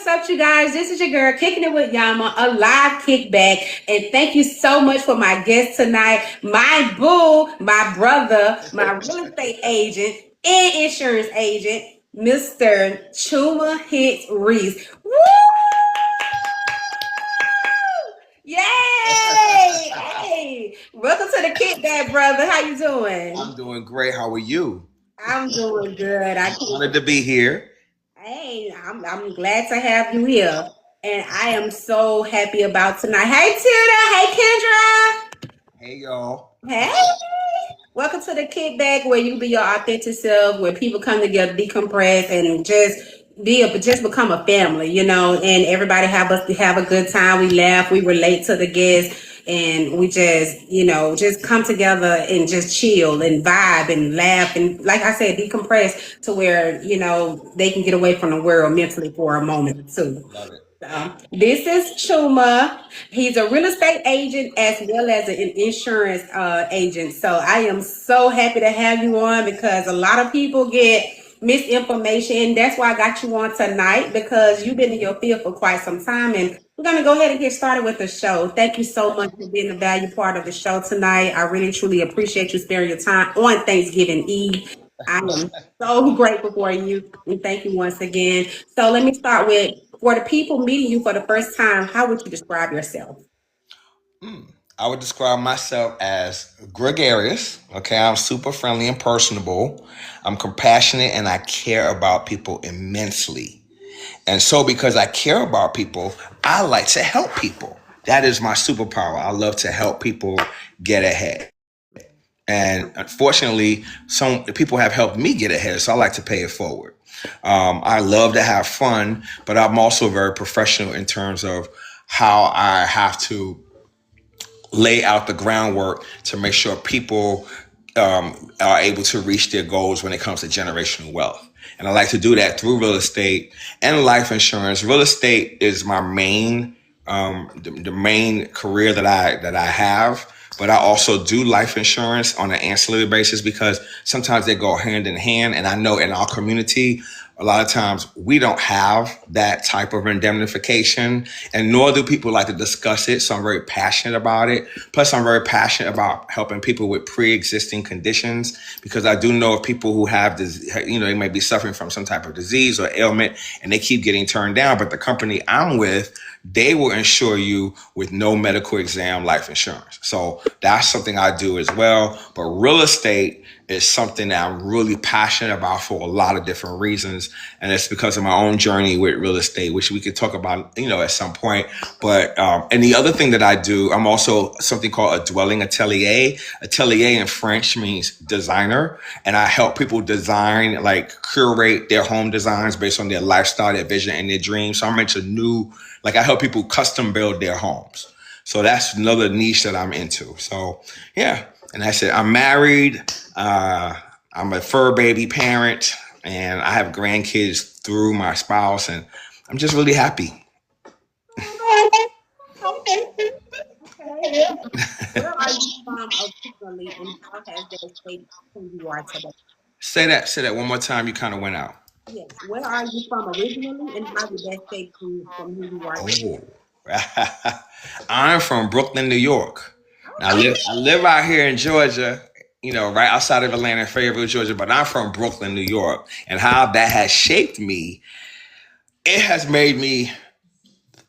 What's up, you guys? This is your girl kicking it with Yama, a live kickback. And thank you so much for my guest tonight, my boo, my brother, my real estate agent and insurance agent, Mr. Chuma Hicks-Reese. Woo! Yay! Hey, welcome to the kickback, brother. How you doing? I'm doing great. How are you? I'm doing good. I I'm can't. honored to be here. Hey, I'm glad to have you here. And I am so happy about tonight. Hey Tina, hey Kendra. Hey, y'all. Hey. Welcome to the kickback where you be your authentic self, where people come together, decompress, and just become a family, and everybody have a good time. We laugh, we relate to the guests, and we just come together and just chill and vibe and laugh and, like I said, decompress to where they can get away from the world mentally for a moment too. Love it. This is Chuma. He's a real estate agent as well as an insurance agent. So I am so happy to have you on because a lot of people get misinformation. That's why I got you on tonight because you've been in your field for quite some time. And we're going to go ahead and get started with the show. Thank you so much for being a valuable part of the show tonight. I really, truly appreciate you sparing your time on Thanksgiving Eve. I am so grateful for you and thank you once again. So let me start with for the people meeting you for the first time, how would you describe yourself? Mm. I would describe myself as gregarious. Okay, I'm super friendly and personable. I'm compassionate and I care about people immensely. And so, because I care about people, I like to help people. That is my superpower. I love to help people get ahead. And unfortunately, some people have helped me get ahead, so I like to pay it forward. I love to have fun, but I'm also very professional in terms of how I have to lay out the groundwork to make sure people are able to reach their goals when it comes to generational wealth. And I like to do that through real estate and life insurance. Real estate is my main, the main career that I have. But I also do life insurance on an ancillary basis because sometimes they go hand in hand. And I know in our community, a lot of times we don't have that type of indemnification, and nor do people like to discuss it. So I'm very passionate about it. Plus, I'm very passionate about helping people with pre-existing conditions because I do know of people who have this, they may be suffering from some type of disease or ailment and they keep getting turned down. But the company I'm with, they will insure you with no medical exam life insurance. So that's something I do as well. But real estate is something that I'm really passionate about for a lot of different reasons. And it's because of my own journey with real estate, which we could talk about, at some point. But, and the other thing that I do, I'm also something called a dwelling atelier. Atelier in French means designer. And I help people design, like curate their home designs based on their lifestyle, their vision, and their dreams. So I'm into I help people custom build their homes. So that's another niche that I'm into. So yeah. And I said, I'm married. I'm a fur baby parent and I have grandkids through my spouse and I'm just really happy. Okay. Where are you from originally and how has that shaped who you are today? Say that one more time. You kind of went out. Yes. Where are you from originally and how did that shape you from who you are today? Oh, I'm from Brooklyn, New York. Now, Okay. I live out here in Georgia, right outside of Atlanta, Fayetteville, Georgia, but I'm from Brooklyn, New York. And how that has shaped me, it has made me,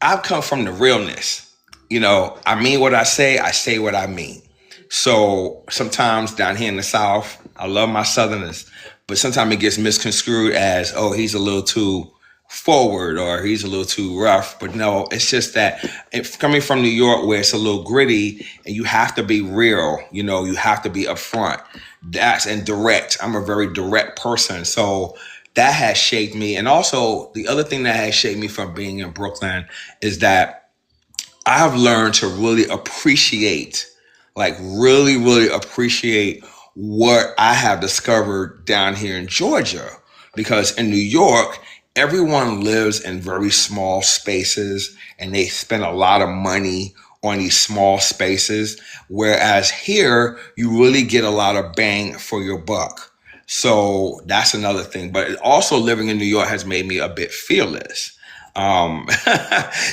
I've come from the realness. I mean what I say what I mean. So sometimes down here in the South, I love my Southerners, but sometimes it gets misconstrued as, oh, he's a little too forward or he's a little too rough. But no, it's just that if coming from New York where it's a little gritty and you have to be real, you have to be upfront. That's and direct. I'm a very direct person. So that has shaped me. And also the other thing that has shaped me from being in Brooklyn is that I've learned to really appreciate, like really, really appreciate what I have discovered down here in Georgia. Because in New York, everyone lives in very small spaces and they spend a lot of money on these small spaces. Whereas here, you really get a lot of bang for your buck. So that's another thing. But also living in New York has made me a bit fearless. Um,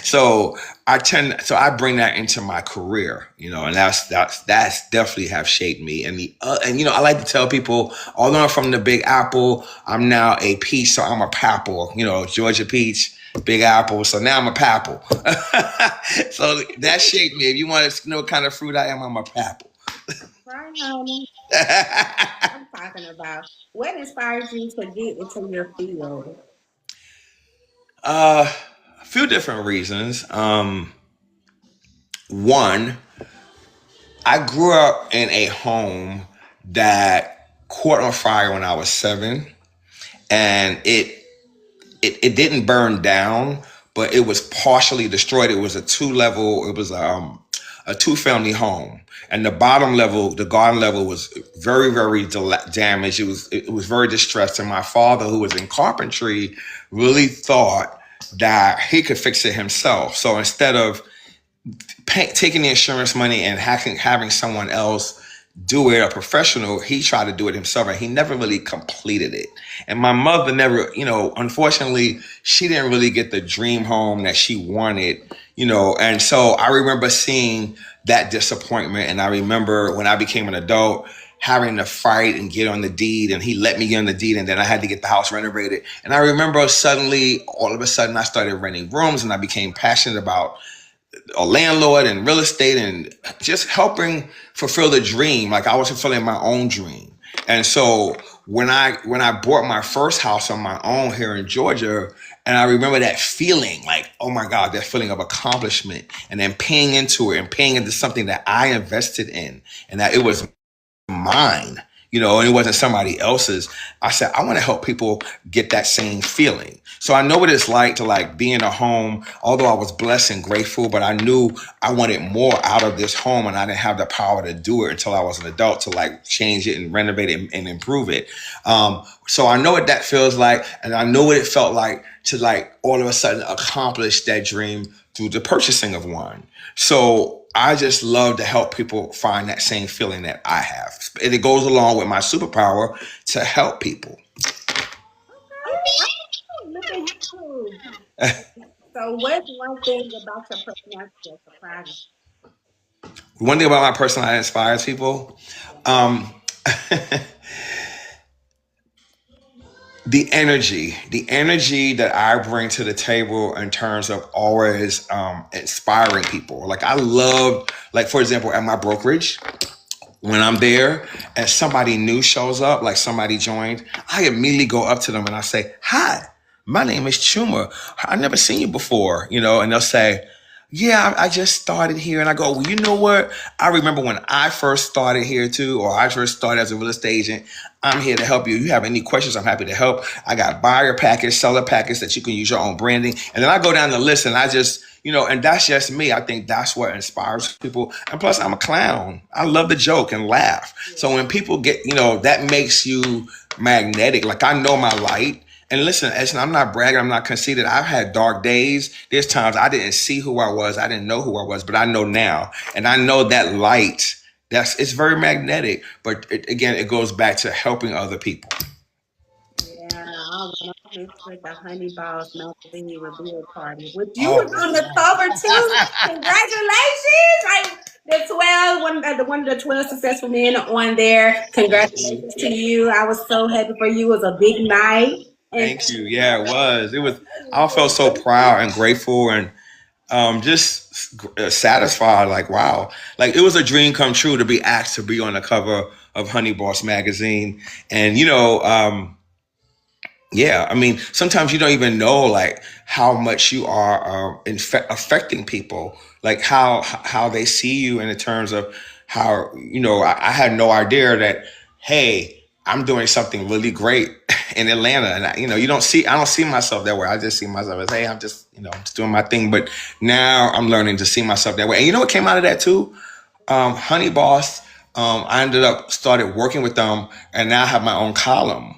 so I bring that into my career, and that's definitely have shaped me. And I like to tell people, although I'm from the Big Apple, I'm now a peach, so I'm a papple. Georgia peach, Big Apple. So now I'm a papple. So that shaped me. If you want to know what kind of fruit I am, I'm a papple. Right, honey. I'm talking about. What inspired you to get into your field? A few different reasons. One, I grew up in a home that caught on fire when I was 7, and it didn't burn down, but it was partially destroyed. It was a two-level. It was a two-family home, and the bottom level, the garden level, was very, very damaged. It was very distressed, and my father, who was in carpentry, really thought that he could fix it himself. So instead of taking the insurance money and having someone else do it, a professional, he tried to do it himself, and he never really completed it. And my mother never, unfortunately, she didn't really get the dream home that she wanted, and so I remember seeing that disappointment. And I remember when I became an adult, having to fight and get on the deed, and he let me get on the deed, and then I had to get the house renovated. And I remember all of a sudden, I started renting rooms, and I became passionate about a landlord and real estate and just helping fulfill the dream. Like I was fulfilling my own dream. And so when I bought my first house on my own here in Georgia, and I remember that feeling, like, oh my God, that feeling of accomplishment, and then paying into it and paying into something that I invested in, and that it was mine, and it wasn't somebody else's. I said, I want to help people get that same feeling. So I know what it's like to be in a home, although I was blessed and grateful, but I knew I wanted more out of this home, and I didn't have the power to do it until I was an adult to change it and renovate it and improve it. So I know what that feels like, and I know what it felt like to all of a sudden accomplish that dream through the purchasing of one. So I just love to help people find that same feeling that I have. And it goes along with my superpower to help people. Okay. Oh, look at you. So, what's one thing about your personality that surprises One thing about my personality that inspires people, um, the energy that I bring to the table in terms of always inspiring people. Like I love, for example, at my brokerage, when I'm there and somebody new shows up, like somebody joined, I immediately go up to them and I say, "Hi, my name is Chuma. I've never seen you before," and they'll say, "Yeah, I just started here." And I go, "Well, you know what? I remember when I first started here too, or I first started as a real estate agent. I'm here to help you. If you have any questions, I'm happy to help. I got buyer package, seller package that you can use your own branding." And then I go down the list and I just, and that's just me. I think that's what inspires people. And plus, I'm a clown. I love to joke and laugh. So when people get, that makes you magnetic. Like I know my light. And listen, I'm not bragging. I'm not conceited. I've had dark days. There's times I didn't see who I was. I didn't know who I was, but I know now. And I know that light, it's very magnetic. But again, it goes back to helping other people. Yeah, I was with the Honey Balls Magazine reveal party, which you Oh, was on the cover too. Congratulations! Like one of the 12 successful men on there. thank you. Congratulations to you. I was so happy for you. It was a big night. And Thank you. Yeah, it was. It was. I felt so proud and grateful and just satisfied. Like, wow. Like, it was a dream come true to be asked to be on the cover of Honey Boss magazine. And, yeah, I mean, sometimes you don't even know how much you are affecting people, like how they see you in the terms of how I had no idea that, hey, I'm doing something really great in Atlanta, and I don't see myself that way. I just see myself as, hey, I'm just doing my thing. But now I'm learning to see myself that way. And you know what came out of that too? Honey Boss. I ended up started working with them, and now I have my own column.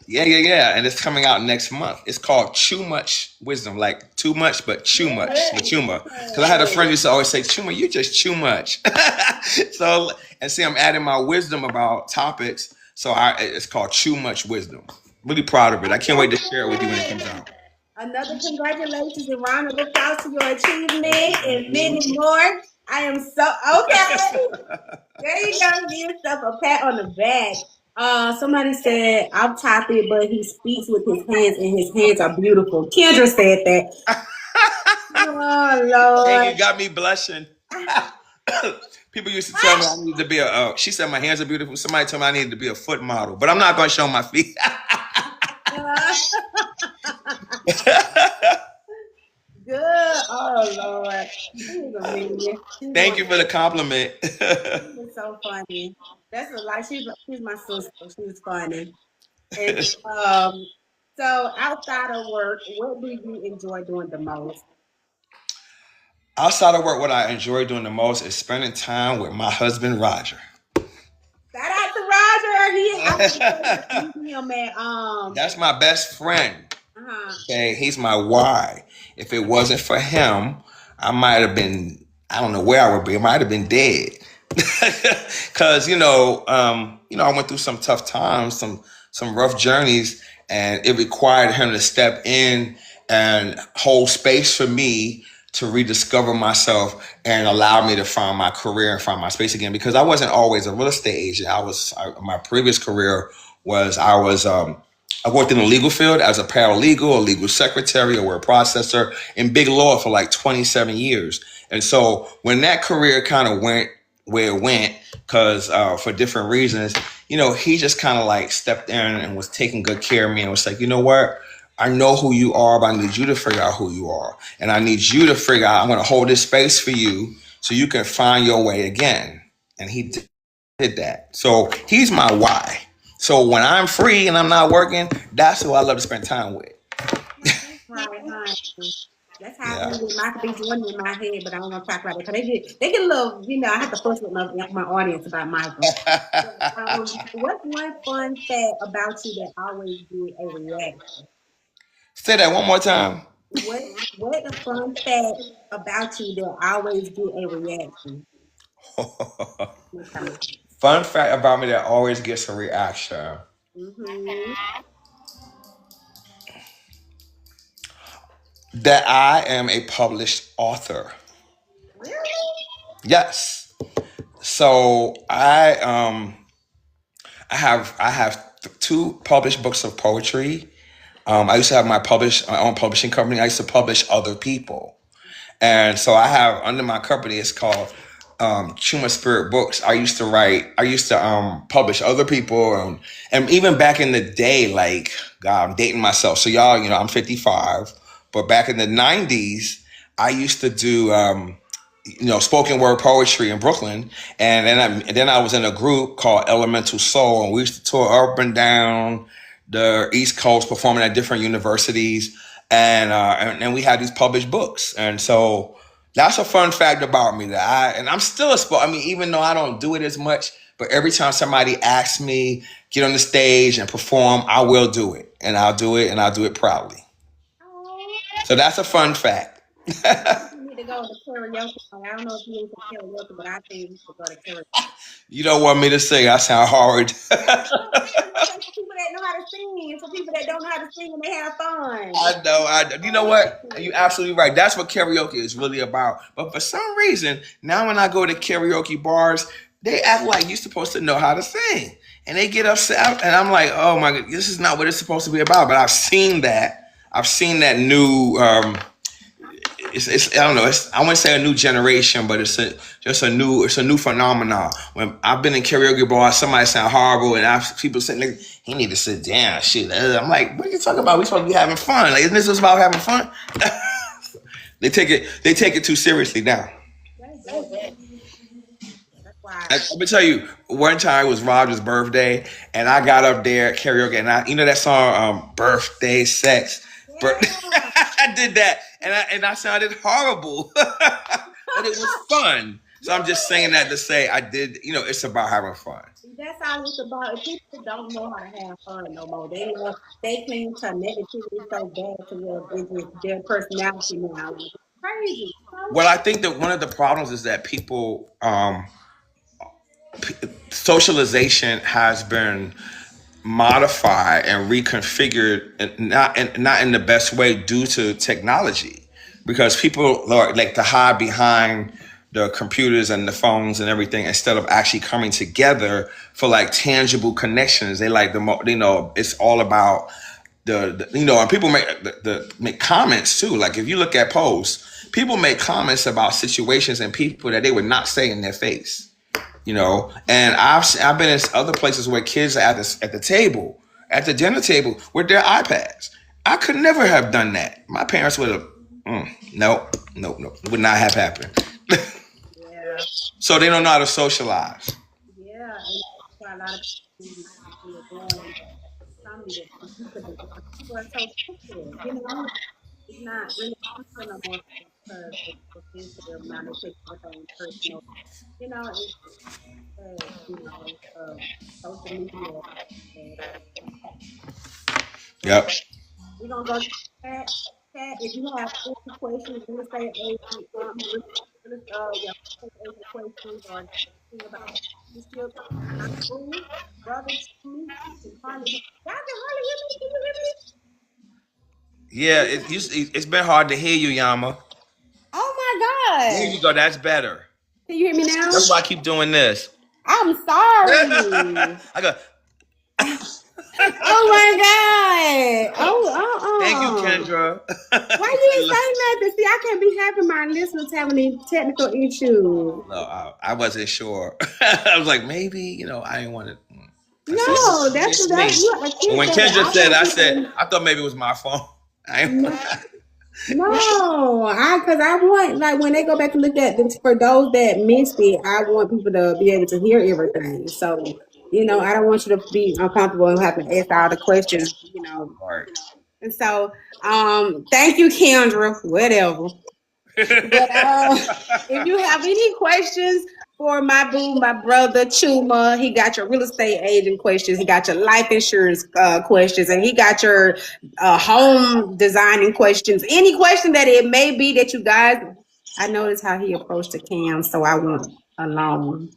Yeah, yeah, yeah. And it's coming out next month. It's called Chew Much Wisdom. Like too much, but chew much. The Chuma. Because I had a friend who used to always say, Chuma, you just chew much. So, and see, I'm adding my wisdom about topics. So it's called Chew Much Wisdom. Really proud of it. I can't wait to share it with you when it comes out. Another congratulations and round of applause to your achievement Thank and many you. more. I am so okay. There you go. Give yourself a pat on the back. Somebody said I'm topic, but he speaks with his hands, and his hands are beautiful. Kendra said that. Oh Dang, Lord. you got me blushing. People used to tell me I needed to be a. She said my hands are beautiful. Somebody told me I needed to be a foot model, but I'm not going to show my feet. Good. Oh Lord. He's a man. Thank you for the compliment. She's so funny. That's a lot. She's my sister. She's funny. And so outside of work, what do you enjoy doing the most? Outside of work, what I enjoy doing the most is spending time with my husband Roger. Shout out to Roger. I was meeting him at That's my best friend. uh-huh. Okay, he's my why. If it wasn't for him, I might have been. I don't know where I would be. I might have been dead. Because I went through some tough times, some rough journeys, and it required him to step in and hold space for me to rediscover myself and allow me to find my career and find my space again. Because I wasn't always a real estate agent. My previous career was I worked in the legal field as a paralegal, a legal secretary, a word processor in big law for like 27 years. And so when that career kind of went where it went, because for different reasons, he just kind of like stepped in and was taking good care of me and was like, you know what? I know who you are, but I need you to figure out who you are. And I need you to figure out, I'm going to hold this space for you so you can find your way again. And he did that. So he's my why. So when I'm free and I'm not working, that's who I love to spend time with. Right, right. That's how I Yeah. really might be joining in my head, but I don't want to talk about it because they get a little, I have to fuss with my audience about Michael. What's one fun fact about you that always get a reaction? Say that one more time. What a fun fact about you that always get a reaction? Okay. Fun fact about me that always gets a reaction. Mm-hmm. That I am a published author. Really? Yes. So I have two published books of poetry. I used to have my own publishing company. I used to publish other people. And so I have under my company, it's called Chuma Spirit Books. I used to publish other people, and even back in the day, like God, I'm dating myself. So y'all, I'm 55, but back in the 90s, I used to do spoken word poetry in Brooklyn, and then I was in a group called Elemental Soul, and we used to tour up and down the East Coast, performing at different universities, and we had these published books, and so that's a fun fact about me that I'm still a sport. I mean, even though I don't do it as much, but every time somebody asks me get on the stage and perform, I will do it, and I'll do it, and I'll do it proudly. Oh, So that's a fun fact. you need to go to karaoke. I don't know if you into karaoke, but I think you should go to karaoke. You don't want me to sing. I sound hard. For people that know how to sing, and for people that don't know how to sing and they have fun. I know. You know what? You're absolutely right. That's what karaoke is really about. But for some reason, now when I go to karaoke bars, they act like you're supposed to know how to sing, and they get upset. And I'm like, oh my god, this is not what it's supposed to be about. But I've seen that. I've seen that new. It's I don't know. I wouldn't say a new generation, but it's a new phenomenon. When I've been in karaoke bars, somebody sound horrible, and people sitting there, he need to sit down. Shit, I'm like, what are you talking about? We supposed to be having fun. Like, isn't this just about having fun? They take it too seriously now. That's why. Let me tell you, one time it was Roger's birthday, and I got up there at karaoke, and that song, "Birthday Sex." Yeah. I did that, and I sounded horrible, but it was fun. So I'm just saying that to say I did. It's about having fun. That's all it's about. If people don't know how to have fun no more, they cling to negativity so bad to their personality now. It's crazy. Well, I think that one of the problems is that socialization has been modified and reconfigured, and not in the best way due to technology, because people like to hide behind the computers and the phones and everything instead of actually coming together for like tangible connections. They like it's all about and people make comments too. Like if you look at posts, people make comments about situations and people that they would not say in their face. And I've been in other places where kids are at the table, at the dinner table with their iPads. I could never have done that. My parents would have, no, would not have happened. Yeah, So they don't know how to socialize. yeah, and that's why a lot of people are doing something that because people are so sensitive. It's not really people no more because they're so sensitive now. They take everything personal. It's social media. And so Yep. we're gonna go to chat. Chat. If you have any questions, real estate agent, your real estate agent questions or anything about relationship, my boo, brother, Chuma, can hardly. Y'all can hardly hear me. Can you hear me? Yeah, it's been hard to hear you, Yama. Oh There my you God. go. That's better. Can you hear me That's now? why I keep doing this. I'm sorry. I go. Oh my God. Thank you, Oh, Kendra. why you ain't saying nothing? See, I can't be having my listeners having these technical issues. No, I wasn't sure. I was like, maybe, I didn't want to. I said, No, that's it's me. you a And kid when said Kendra I said, want I said, people. I thought maybe it was my phone. I, No, no, because I want like when they go back and look at this for those that missed it, I want people to be able to hear everything. So, I don't want you to be uncomfortable and have to ask all the questions. right. And so, thank you, Kendra. Whatever. But if you have any questions for my boo, my brother Chuma, he got your real estate agent questions, he got your life insurance questions, and he got your home designing questions. Any question that it may be that you guys, I noticed how he approached the cam, so I went alone.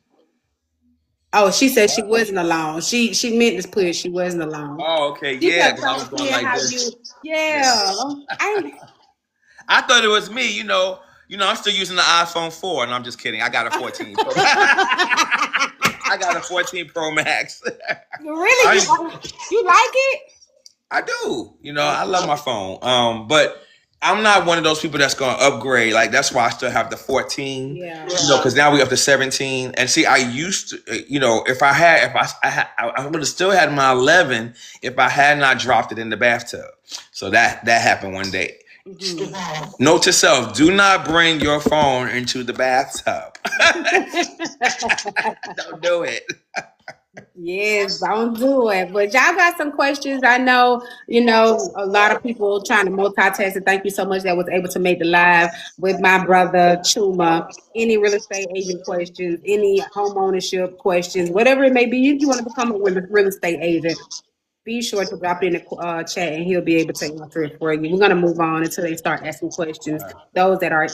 Oh, she said she wasn't alone. She meant to put she wasn't alone. Oh, okay, She yeah, kept because I trying was to going see like how this. you, Yeah. yeah. I I thought it was me. I'm still using the iPhone 4, and I'm just kidding. I got a 14 Pro. I got a 14 Pro Max. really, I you like it? I do. I love my phone. But I'm not one of those people that's going to upgrade. Like that's why I still have the 14. Yeah. Because now we up to 17. And see, I used to, if I would have still had my 11 if I had not dropped it in the bathtub. So that happened one day. Mm-hmm. Note to self: do not bring your phone into the bathtub. Don't do it. Yes, don't do it. But y'all got some questions. I know, a lot of people trying to multitask. And thank you so much that was able to make the live with my brother Chuma. Any real estate agent questions, any home ownership questions, whatever it may be, if you want to become a real estate agent, be sure to drop it in the chat and he'll be able to answer it for you. We're gonna move on until they start asking questions. Those that are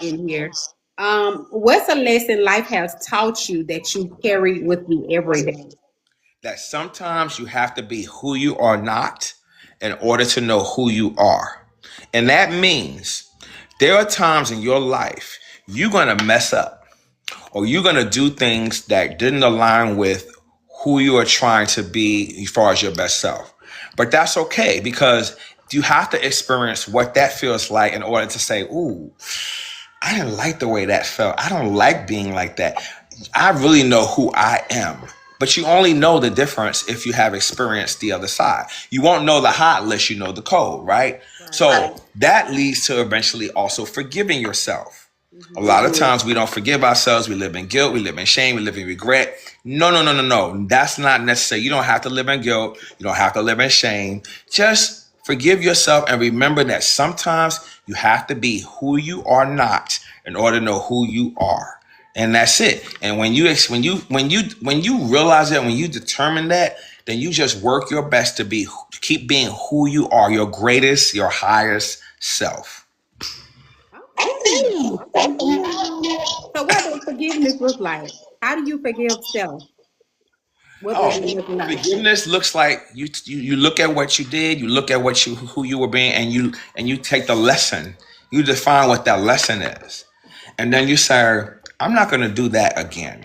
in here. What's a lesson life has taught you that you carry with you every day? That sometimes you have to be who you are not in order to know who you are. And that means there are times in your life you're going to mess up or you're going to do things that didn't align with who you are trying to be as far as your best self. But that's okay because you have to experience what that feels like in order to say, ooh, I didn't like the way that felt. I don't like being like that. I really know who I am. But you only know the difference if you have experienced the other side. You won't know the hot unless you know the cold, right? Right. So that leads to eventually also forgiving yourself. A Mm-hmm. lot of times we don't forgive ourselves. We live in guilt. We live in shame. We live in regret. No, no, no, no, no. That's not necessary. You don't have to live in guilt. You don't have to live in shame. Just forgive yourself and remember that sometimes you have to be who you are not in order to know who you are. And that's it. And when you realize that, when you determine that, then you just work your best to keep being who you are, your greatest, your highest self. Okay. So what does forgiveness look like? How do you forgive self? What does Oh, it look like? forgiveness looks like you look at what you did, you look at what you who you were being, and you take the lesson. You define what that lesson is, and then you say, "I'm not going to do that again."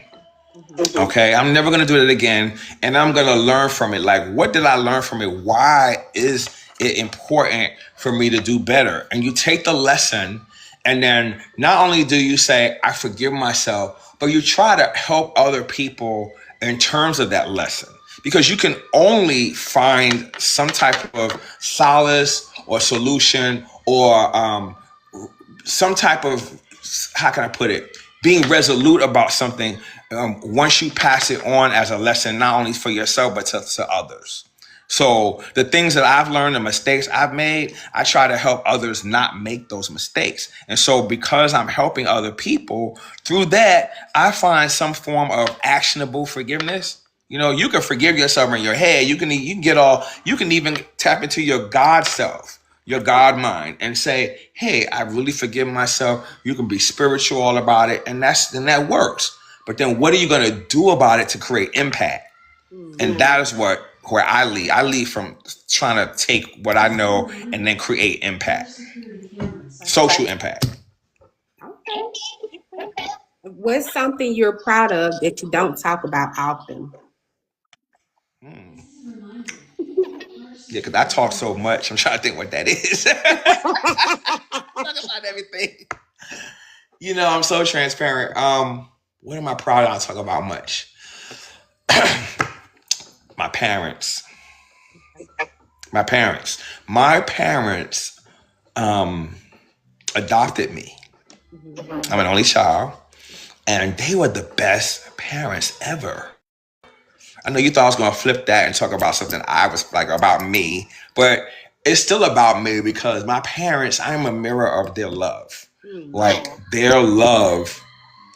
Mhm. Okay, I'm never gonna do it again, and I'm gonna learn from it. Like, what did I learn from it? Why is it important for me to do better? And you take the lesson, and then not only do you say, I forgive myself, but you try to help other people in terms of that lesson. Because you can only find some type of solace or solution or some type of, how can I put it, being resolute about something once you pass it on as a lesson, not only for yourself but to others. So the things that I've learned, the mistakes I've made, I try to help others not make those mistakes. And so because I'm helping other people through that, I find some form of actionable forgiveness. You know, you can forgive yourself in your head. You can get all, you can even tap into your God self, your God mind, and say, hey, I really forgive myself. You can be spiritual all about it, and that works. But then what are you going to do about it to create impact? And Mm. that is where I lead. I lead from trying to take what I know and then create impact, Okay. social impact. Okay. Okay. What's something you're proud of that you don't talk about often? Hmm. Yeah, because I talk so much. I'm trying to think what that is. Talk about everything. You know, I'm so transparent. What am I proud of? I talk about much. My parents. My parents. My parents um, adopted me. Mhm. I'm an only child, and they were the best parents ever. I know you thought I was going to flip that and talk about something I was like about me, but it's still about me because my parents, I'm a mirror of their love. Mm. Like their love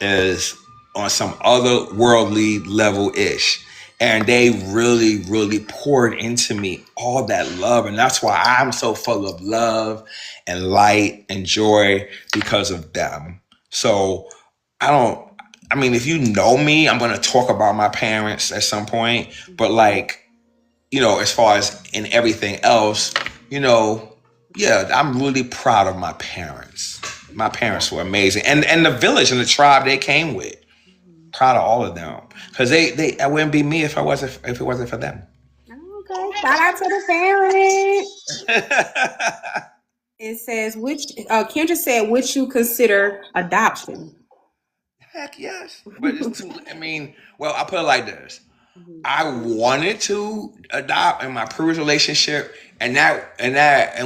is on some otherworldly level ish. And they really, really poured into me all that love. And that's why I'm so full of love and light and joy because of them. So I don't, I mean, if you know me, I'm going to talk about my parents at some point. But like, you know, as far as in everything else, you know, yeah, I'm really proud of my parents. My parents were amazing, and the village and the tribe they came with. Mhm. Proud of all of them because they I wouldn't be me if it wasn't for them. Okay. Shout out to the parents. It says which Kendra said which you consider adoption. Heck yes, but it's too. I mean, well, I put it like this: Mhm. I wanted to adopt in my previous relationship, and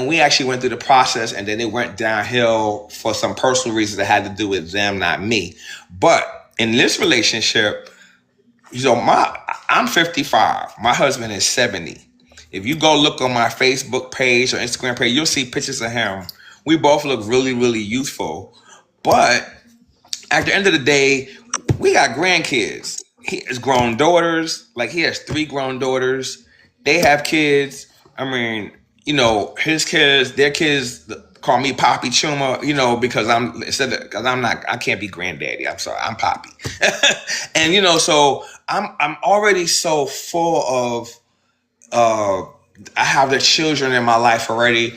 we actually went through the process, and then it went downhill for some personal reasons that had to do with them, not me. But in this relationship, so I'm 55. My husband is 70. If you go look on my Facebook page or Instagram page, you'll see pictures of him. We both look really, really youthful, but at the end of the day, we got grandkids. He has grown daughters. Like he has three grown daughters. They have kids. I mean, you know, his kids, their kids call me Poppy Chuma. You know, because because I'm not, I can't be granddaddy. I'm sorry, I'm Poppy. And you know, so I'm already so full of. Uh, I have the children in my life already.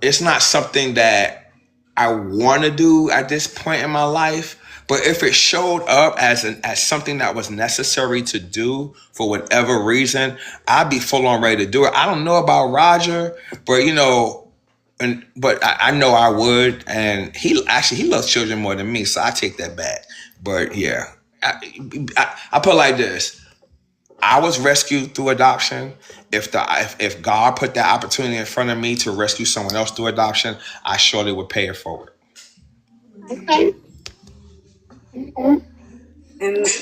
It's not something that I want to do at this point in my life. But if it showed up as something that was necessary to do for whatever reason, I'd be full on ready to do it. I don't know about Roger, but you know, but I know I would, and he loves children more than me, so I take that back. But yeah, I put it like this: I was rescued through adoption. If God put that opportunity in front of me to rescue someone else through adoption, I surely would pay it forward. And it's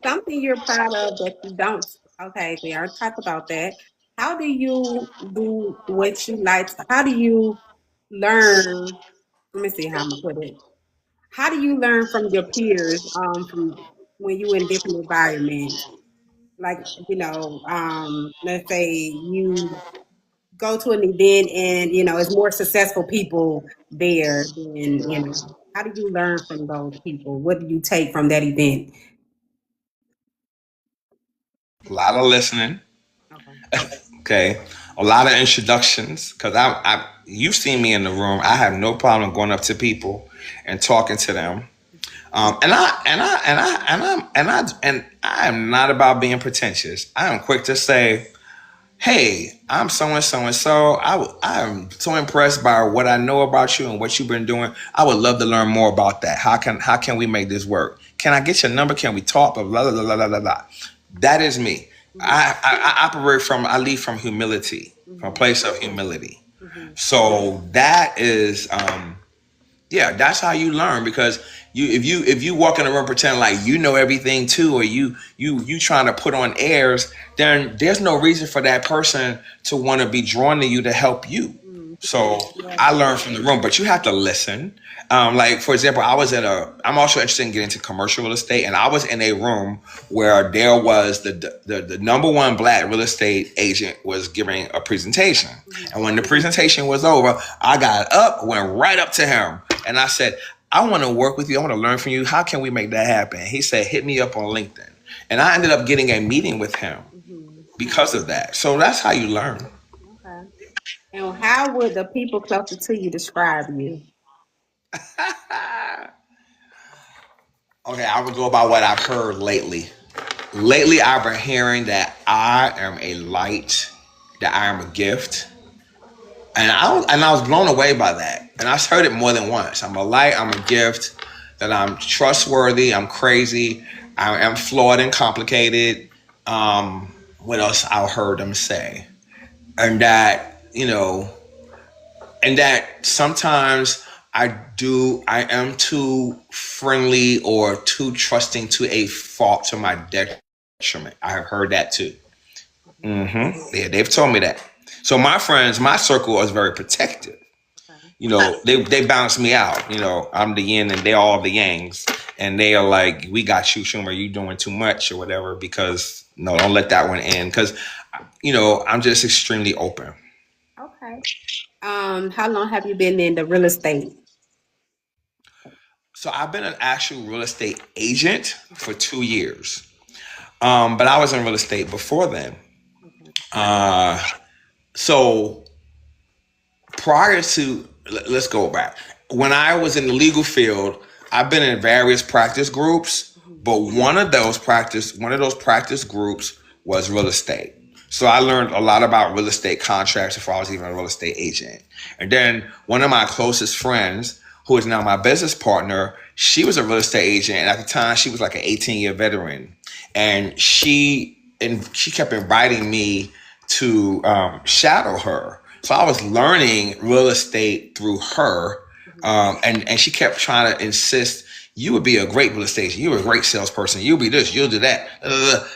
something you're proud of that you don't. Okay, we already talked about that. How do you do what you like? How do you learn? Let me see how I'm gonna put it. How do you learn from your peers from when you in different environments? Like, let's say you go to an event and it's more successful people there than how do you learn from those people? What do you take from that event? a lot of listening. Okay. Okay, a lot of introductions because you've seen me in the room. I have no problem going up to people and talking to them. And I am not about being pretentious. I am quick to say, "Hey, I'm so and so and so. I am so impressed by what I know about you and what you've been doing. I would love to learn more about that. How can we make this work? Can I get your number? Can we talk? Blah blah blah blah blah blah. Blah. That is me. I lead from humility, from a place of humility. So that is yeah, that's how you learn because if you walk in a room pretending like you know everything too, or you trying to put on airs, then there's no reason for that person to want to be drawn to you to help you. So I learned from the room, but you have to listen. Like for example, I'm also interested in getting into commercial real estate, and I was in a room where there was the number one black real estate agent was giving a presentation, and when the presentation was over, I got up, went right up to him, and I said, "I want to work with you. I want to learn from you. How can we make that happen?" He said, "Hit me up on LinkedIn," and I ended up getting a meeting with him because of that. So that's how you learn. Okay. And how would the people closer to you describe you? Okay, I would go by what I've heard lately. Lately, I've been hearing that I am a light, that I am a gift, and I was blown away by that. And I've heard it more than once. I'm a light, I'm a gift, that I'm trustworthy, I'm crazy, I am flawed and complicated. What else I heard them say? And that, and that sometimes I am too friendly or too trusting to a fault to my detriment. I have heard that too. Yeah, they've told me that. So my friends, my circle is very protective. They balance me out. I'm the yin and they're all the yangs, and they are like, "We got you, Schumer. You doing too much or whatever." Because no, don't let that one in. Because I'm just extremely open. Okay. How long have you been in the real estate? So I've been an actual real estate agent for 2 years. But I was in real estate before then. Uh, so prior to, let's go back. When I was in the legal field, I've been in various practice groups, but one of those practice groups was real estate. So I learned a lot about real estate contracts before I was even a real estate agent. And then one of my closest friends, who is now my business partner, she was a real estate agent, and at the time she was like an 18-year veteran, and she kept inviting me to shadow her. So I was learning real estate through her, and she kept trying to insist, "You would be a great real estate agent. You're a great salesperson. You'll be this. You'll do that."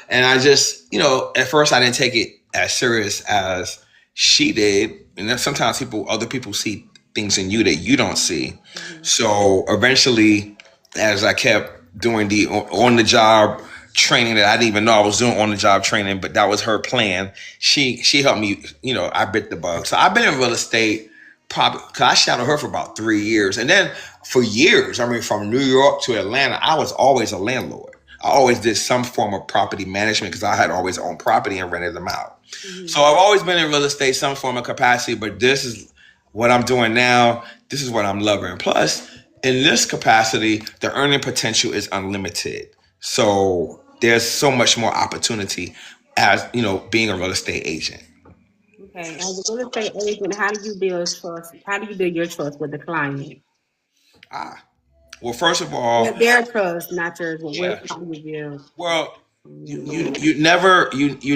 And I just, at first I didn't take it as serious as she did. And then sometimes other people see things in you that you don't see. So eventually, as I kept doing the on the job training that I didn't even know I was doing on the job training, but that was her plan. She helped me. I bit the bug. So I've been in real estate probably because I shadowed her for about 3 years, and then for years, I mean, from New York to Atlanta, I was always a landlord. I always did some form of property management because I had always owned property and rented them out. So I've always been in real estate, some form of capacity, but this is what I'm doing now. This is what I'm loving. Plus, in this capacity, the earning potential is unlimited. So there's so much more opportunity as, being a real estate agent. Okay. As a real estate agent, how do you build trust? How do you build your trust with the client? Ah, well, first of With all, their trust, not yours. But what yeah. how do you Well, build? you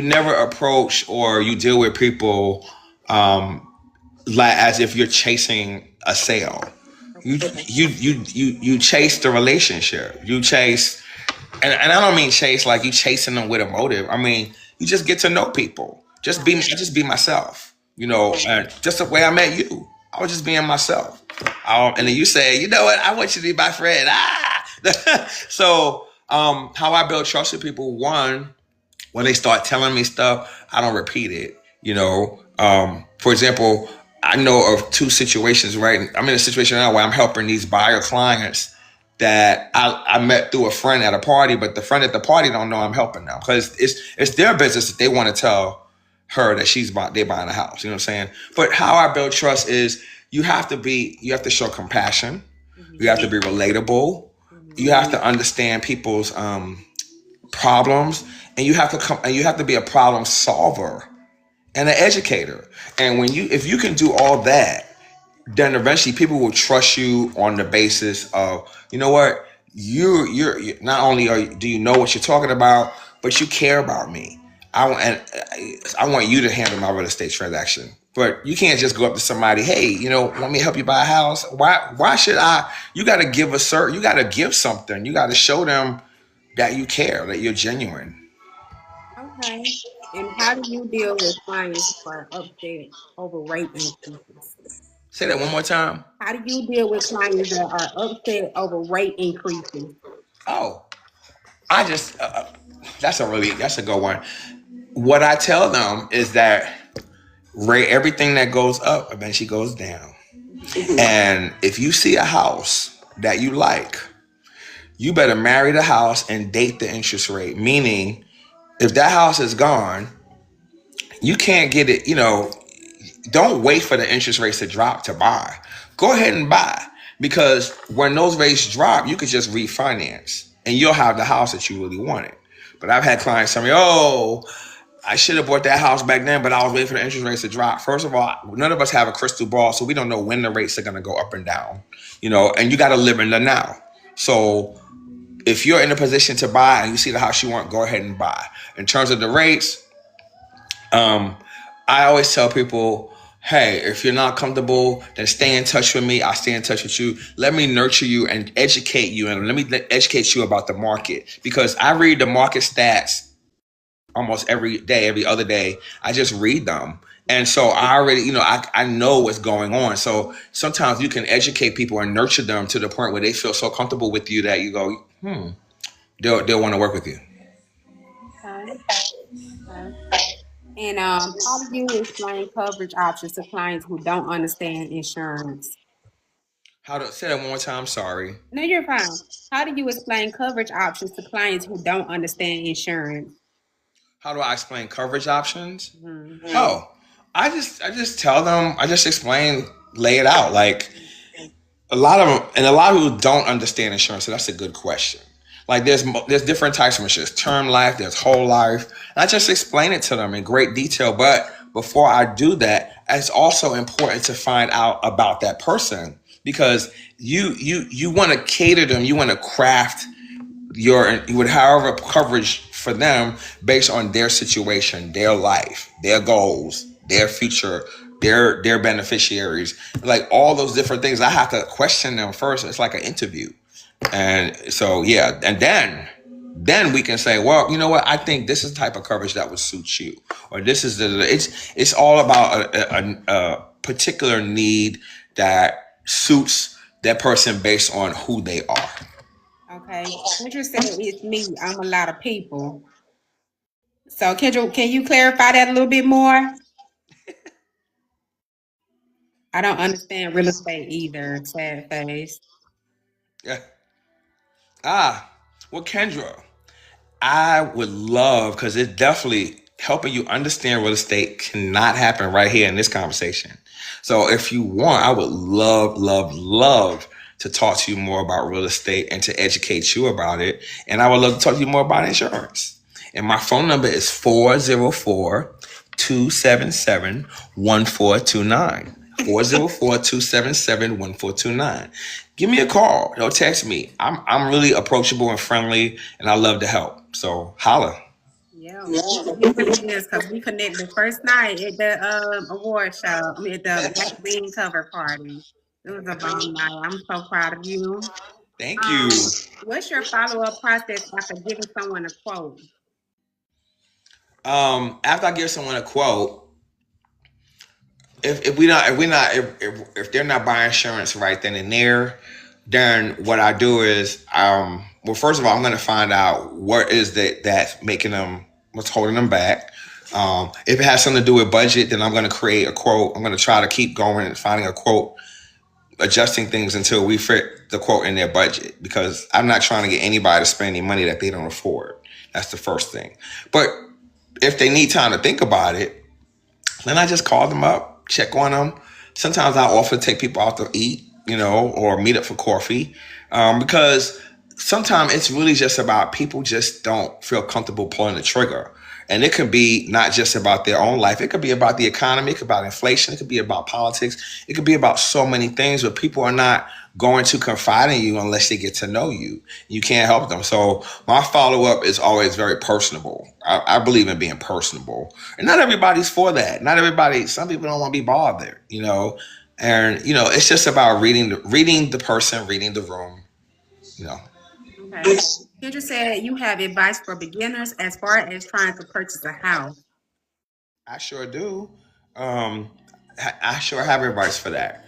never approach or you deal with people like as if you're chasing a sale. You chase the relationship. You chase, and I don't mean chase like you chasing them with a motive. I mean you just get to know people. Just be myself. And just the way I met you. I was just being myself. And then you say, "You know what? I want you to be my friend." So how I build trust with people, one, when they start telling me stuff, I don't repeat it. For example, I know of two situations. Right, I'm in a situation now where I'm helping these buyer clients, that I met through a friend at a party, but the friend at the party don't know I'm helping them because it's their business that they want to tell her that they're buying a house. You know what I'm saying? But how I build trust is you have to show compassion. You have to be relatable. You have to understand people's problems, and you have to be a problem solver and an educator. And if you can do all that, then eventually people will trust you on the basis of, you know what, you're not only do you know what you're talking about, but you care about me. I want you to handle my real estate transaction. But you can't just go up to somebody, hey, want me to help you buy a house? Why should I? You got to give you got to give something. You got to show them that you care, that you're genuine. Okay. And how do you deal with clients who are upset over rate increases? Say that one more time. How do you deal with clients that are upset over rate increases? Oh, I just that's a good one. What I tell them is that everything that goes up eventually goes down. And if you see a house that you like, you better marry the house and date the interest rate. Meaning, if that house is gone, you can't get it, don't wait for the interest rates to drop to buy. Go ahead and buy. Because when those rates drop, you could just refinance and you'll have the house that you really wanted. But I've had clients tell me, oh, I should have bought that house back then, but I was waiting for the interest rates to drop. First of all, none of us have a crystal ball, so we don't know when the rates are going to go up and down, and you got to live in the now. So if you're in a position to buy and you see the house you want, go ahead and buy. In terms of the rates, I always tell people, hey, if you're not comfortable, then stay in touch with me. I'll stay in touch with you. Let me nurture you and educate you, and let me educate you about the market, because I read the market stats almost every day, every other day. I just read them. And so I already, I know what's going on. So sometimes you can educate people and nurture them to the point where they feel so comfortable with you that you go, they'll want to work with you. Okay. Okay. And how do you explain coverage options to clients who don't understand insurance? How to say that one more time? Sorry. No, you're fine. How do you explain coverage options to clients who don't understand insurance? How do I explain coverage options? Mhm. Oh, I just tell them. I just explain, lay it out. Like a lot of them, and a lot of people don't understand insurance. So that's a good question. Like there's different types of insurance: term life, there's whole life. And I just explain it to them in great detail. But before I do that, it's also important to find out about that person, because you want to cater them. You want to craft you would however coverage for them based on their situation, their life, their goals, their future, their beneficiaries, like all those different things. I have to question them first. It's like an interview. And so yeah, and then we can say, well, you know what, I think this is the type of coverage that would suit you, or this is it's all about a particular need that suits that person based on who they are. Okay. Kendra said it's me. I'm a lot of people. So Kendra, can you clarify that a little bit more? I don't understand real estate either. Sad face. Yeah. Ah, well, Kendra, I would love, because it's definitely helping you understand real estate cannot happen right here in this conversation. So if you want, I would love, love, love to talk to you more about real estate and to educate you about it. And I would love to talk to you more about insurance. And my phone number is 404-277-1429. 404-277-1429. Give me a call. Don't text me. I'm really approachable and friendly, and I love to help. So holla. Yeah, it really is, because we connected the first night at the award show, at the Black Bean cover party. It was a bomb night. I'm so proud of you. Thank you. What's your follow-up process after giving someone a quote? After I give someone a quote, if they're not buying insurance right then and there, then what I do is, well, first of all, I'm going to find out what is that's making them, what's holding them back. If it has something to do with budget, then I'm going to create a quote. I'm going to try to keep going and finding a quote, adjusting things until we the quote in their budget, because I'm not trying to get anybody to spend any money that they don't afford. That's the first thing. But if they need time to think about it, then I just call them up, check on them. Sometimes I offer to take people out to eat, or meet up for coffee, because sometimes it's really just about people just don't feel comfortable pulling the trigger. And it could be not just about their own life. It could be about the economy. It could be about inflation. It could be about politics. It could be about so many things where people are not going to confide in you unless they get to know you. You can't help them. So my follow-up is always very personable. I believe in being personable. And not everybody's for that. Not everybody, some people don't want to be bothered, And, it's just about reading the person, reading the room, you know. Okay. Kendra said you have advice for beginners as far as trying to purchase a house. I sure do. Um, I sure have advice for that.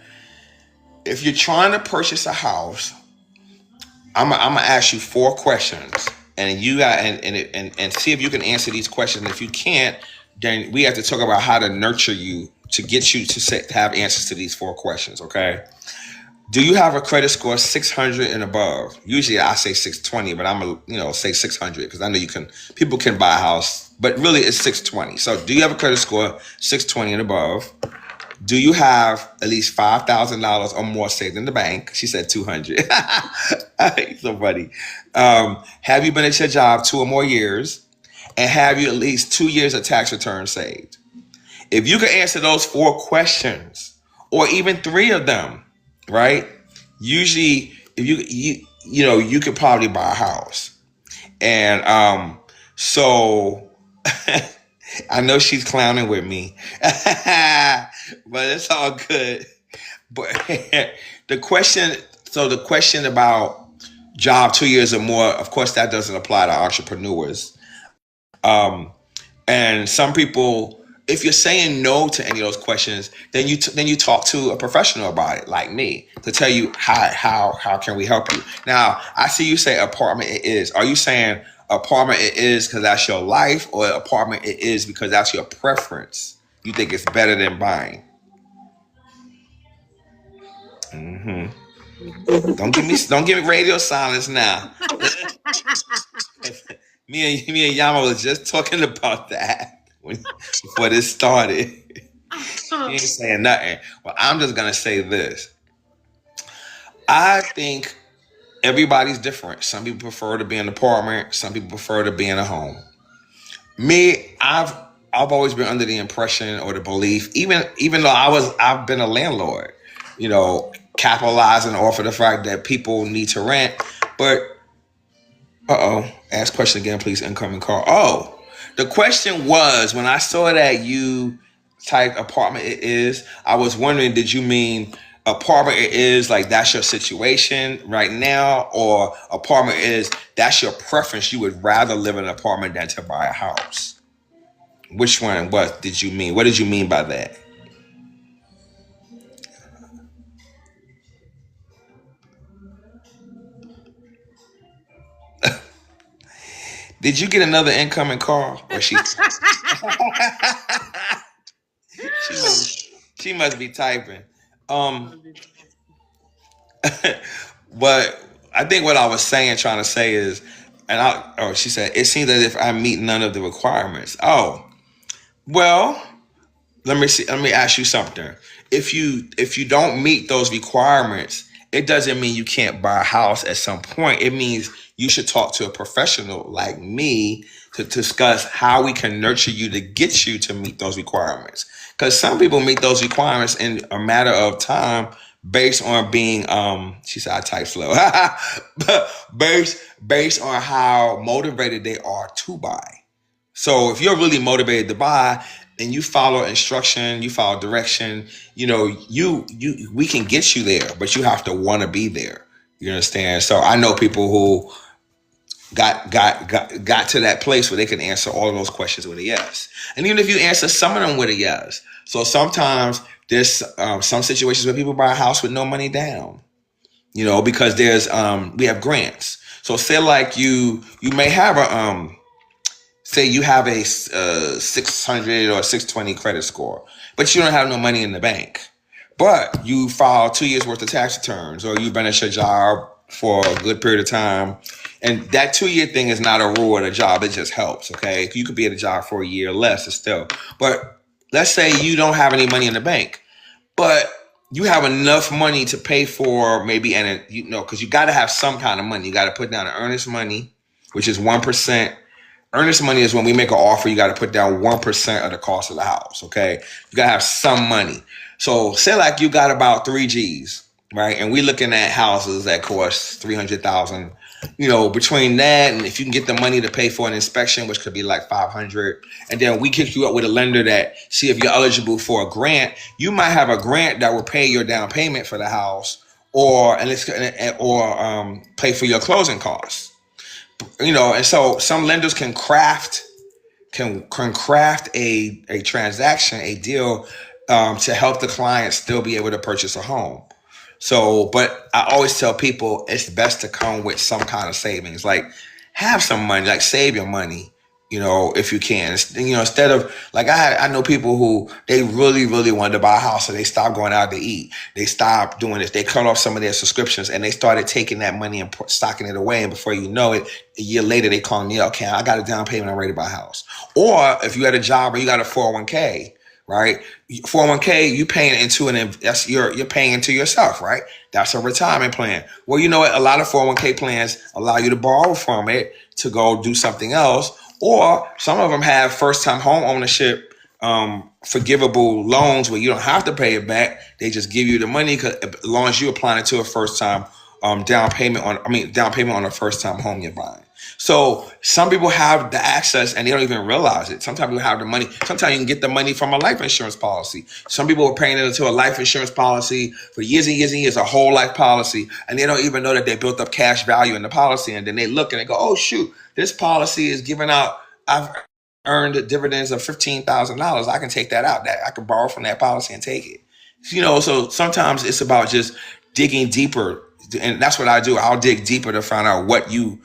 If you're trying to purchase a house, I'm gonna ask you 4 questions, and you got and see if you can answer these questions. And if you can't, then we have to talk about how to nurture you to get you to have answers to these 4 questions. Okay. Do you have a credit score 600 and above? Usually I say 620, but I'm gonna say 600 because I know people can buy a house, but really it's 620. So do you have a credit score 620 and above? Do you have at least $5,000 or more saved in the bank? She said 200. So funny. Have you been at your job 2 or more years? And have you at least 2 years of tax returns saved? If you can answer those 4 questions, or even 3 of them, right? Usually, if you could probably buy a house. And so I know she's clowning with me, but it's all good. But the question about job 2 years or more, of course, that doesn't apply to entrepreneurs. Um, and some people, if you're saying no to any of those questions, then you talk to a professional about it, like me, to tell you how can we help you. Now, I see you say apartment it is. Are you saying apartment it is because that's your life, or apartment it is because that's your preference? You think it's better than buying? Hmm. Don't give me radio silence now. Me and Yama was just talking about that before this started. He ain't saying nothing. Well, I'm just gonna say this. I think everybody's different. Some people prefer to be in an apartment. Some people prefer to be in a home. Me, I've always been under the impression or the belief, even though I've been a landlord, capitalizing off of the fact that people need to rent. But ask question again, please. Incoming call. Oh, the question was, when I saw that you typed apartment it is, I was wondering, did you mean apartment it is like that's your situation right now, or apartment is that's your preference? You would rather live in an apartment than to buy a house. Which one? What did you mean? What did you mean by that? Did you get another incoming call? Or she she must be typing. Um, but I think what I was trying to say is, she said, it seems as if I meet none of the requirements. Oh, well, let me see. Let me ask you something. If you don't meet those requirements, it doesn't mean you can't buy a house at some point. It means you should talk to a professional like me to discuss how we can nurture you to get you to meet those requirements. Because some people meet those requirements in a matter of time based on being she said I type slow. based on how motivated they are to buy. So if you're really motivated to buy and you follow instruction, you follow direction, we can get you there, but you have to want to be there. You understand? So I know people who got to that place where they can answer all of those questions with a yes. And even if you answer some of them with a yes. So sometimes there's some situations where people buy a house with no money down, because we have grants. So say like you may have say you have a 600 or 620 credit score, but you don't have no money in the bank. but you file 2 years worth of tax returns, or you've been at your job for a good period of time. And that 2 year thing is not a rule at a job. It just helps. Okay. You could be at a job for a year or less, it's still. But let's say you don't have any money in the bank, but you have enough money to pay for maybe, and because you got to have some kind of money. You got to put down an earnest money, which is 1%. Earnest money is when we make an offer, you got to put down 1% of the cost of the house. Okay. You got to have some money. So say like you got about 3 G's, right? And we looking at houses that cost 300,000. Between that and if you can get the money to pay for an inspection, which could be like 500, and then we kick you up with a lender that see if you're eligible for a grant. You might have a grant that will pay your down payment for the house, or pay for your closing costs. And so some lenders can craft a transaction, a deal, to help the client still be able to purchase a home. So, but I always tell people it's best to come with some kind of savings, like have some money, like save your money, if you can. Instead of like I know people who they really, really wanted to buy a house, so they stopped going out to eat. They stopped doing this. They cut off some of their subscriptions and they started taking that money and stocking it away. And before you know it, a year later, they call me up, okay, I got a down payment, I'm ready to buy a house. Or if you had a job or you got a 401k, right? 401k, you paying into you're paying into yourself, right? That's a retirement plan. Well, you know what? A lot of 401k plans allow you to borrow from it to go do something else. Or some of them have first-time home ownership forgivable loans where you don't have to pay it back. They just give you the money as long as you apply it to a first-time down payment on a first-time home you're buying. So some people have the access and they don't even realize it. Sometimes people have the money. Sometimes you can get the money from a life insurance policy. Some people are paying into a life insurance policy for years and years and years, a whole life policy, and they don't even know that they built up cash value in the policy. And then they look and they go, oh, shoot, this policy is giving out, I've earned dividends of $15,000. I can take that out. That I can borrow from that policy and take it. So sometimes it's about just digging deeper. And that's what I do. I'll dig deeper to find out what you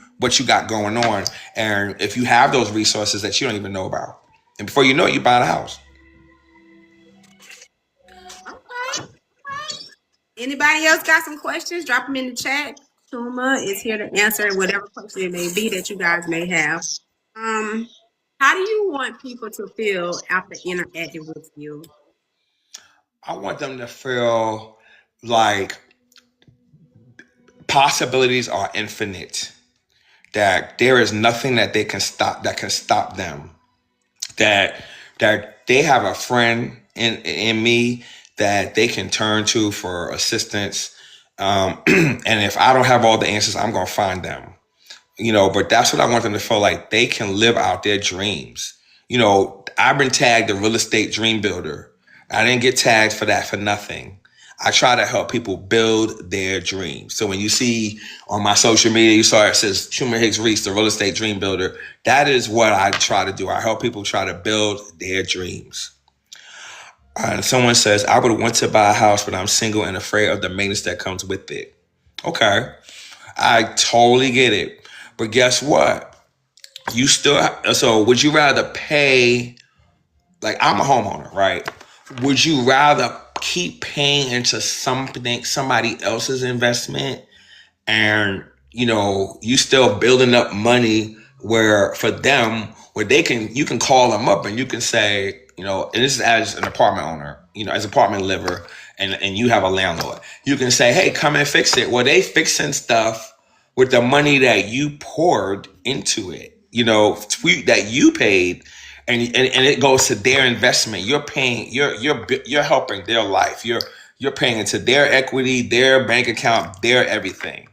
got going on. And if you have those resources that you don't even know about. And before you know it, you buy a house. Okay. Anybody else got some questions? Drop them in the chat. Chuma is here to answer whatever question it may be that you guys may have. Um, how do you want people to feel after interacting with you? I want them to feel like possibilities are infinite. That there is nothing that can stop them. That they have a friend in me that they can turn to for assistance. And if I don't have all the answers, I'm gonna find them. But that's what I want them to feel like they can live out their dreams. I've been tagged the real estate dream builder. I didn't get tagged for that for nothing. I try to help people build their dreams. So when you see on my social media, you saw it says Chuma Hicks-Reese, the real estate dream builder. That is what I try to do. I help people try to build their dreams. And someone says, I would want to buy a house, but I'm single and afraid of the maintenance that comes with it. Okay. I totally get it. But guess what? So would you rather pay, like I'm a homeowner, right? Would you rather keep paying into somebody else's investment and, you still building up money where for them, where you can call them up and you can say, and this is as an apartment owner, as an apartment liver and you have a landlord, you can say, hey, come and fix it. Well, they fixing stuff with the money that you poured into it, that you paid, and it goes to their investment. You're paying, you're helping their life. You're paying into their equity, their bank account, their everything.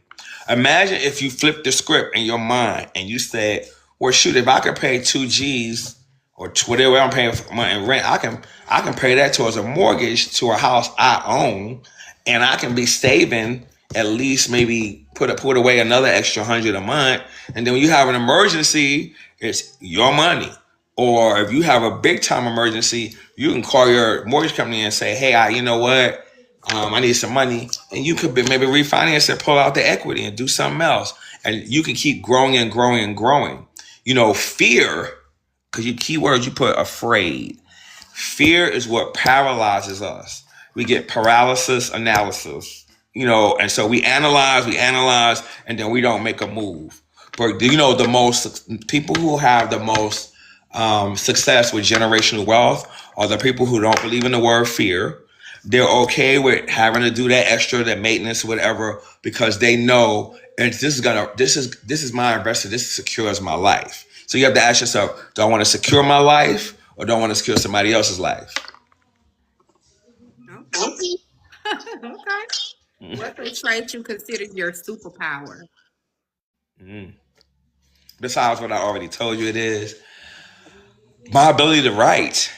Imagine if you flipped the script in your mind and you said, well, shoot, if I could pay 2 G's or whatever I'm paying for my rent, I can pay that towards a mortgage to a house I own, and I can be saving at least maybe put away another extra 100 a month. And then when you have an emergency, it's your money. Or if you have a big time emergency, you can call your mortgage company and say, hey, you know what? I need some money. And you could maybe refinance and pull out the equity and do something else. And you can keep growing and growing and growing. Fear, because keywords you put afraid. Fear is what paralyzes us. we get paralysis analysis, and so we analyze, and then we don't make a move. But the most people who have the most success with generational wealth are the people who don't believe in the word fear. They're okay with having to do that extra, that maintenance, whatever, because they know, and this is my investment. This secures my life. So you have to ask yourself: do I want to secure my life, or do I want to secure somebody else's life? Okay. Okay. What's a trait you consider your superpower? Mm. Besides what I already told you, it is my ability to write.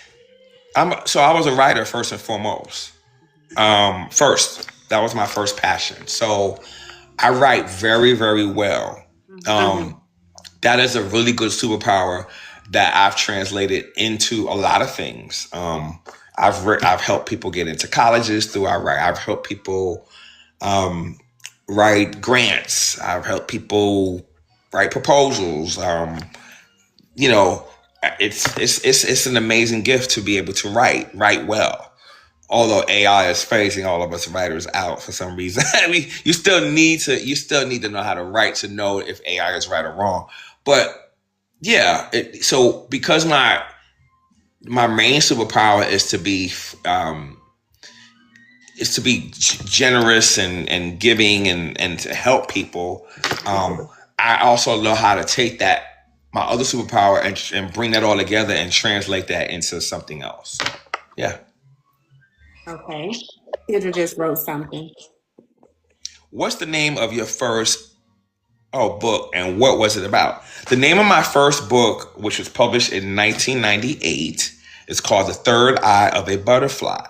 I was a writer first and foremost. First, that was my first passion. So I write very, very well. That is a really good superpower that I've translated into a lot of things. I've helped people get into colleges through I write. I've helped people write grants. I've helped people write proposals. It's an amazing gift to be able to write well. Although AI is phasing all of us writers out for some reason. I mean, you still need to know how to write to know if AI is right or wrong. But yeah, so because my main superpower is to be generous and giving and to help people. I also know how to take that my other superpower and bring that all together and translate that into something else. Yeah. Okay. Kendra just wrote something. What's the name of your first book, and what was it about? The name of my first book, which was published in 1998, is called The Third Eye of a Butterfly.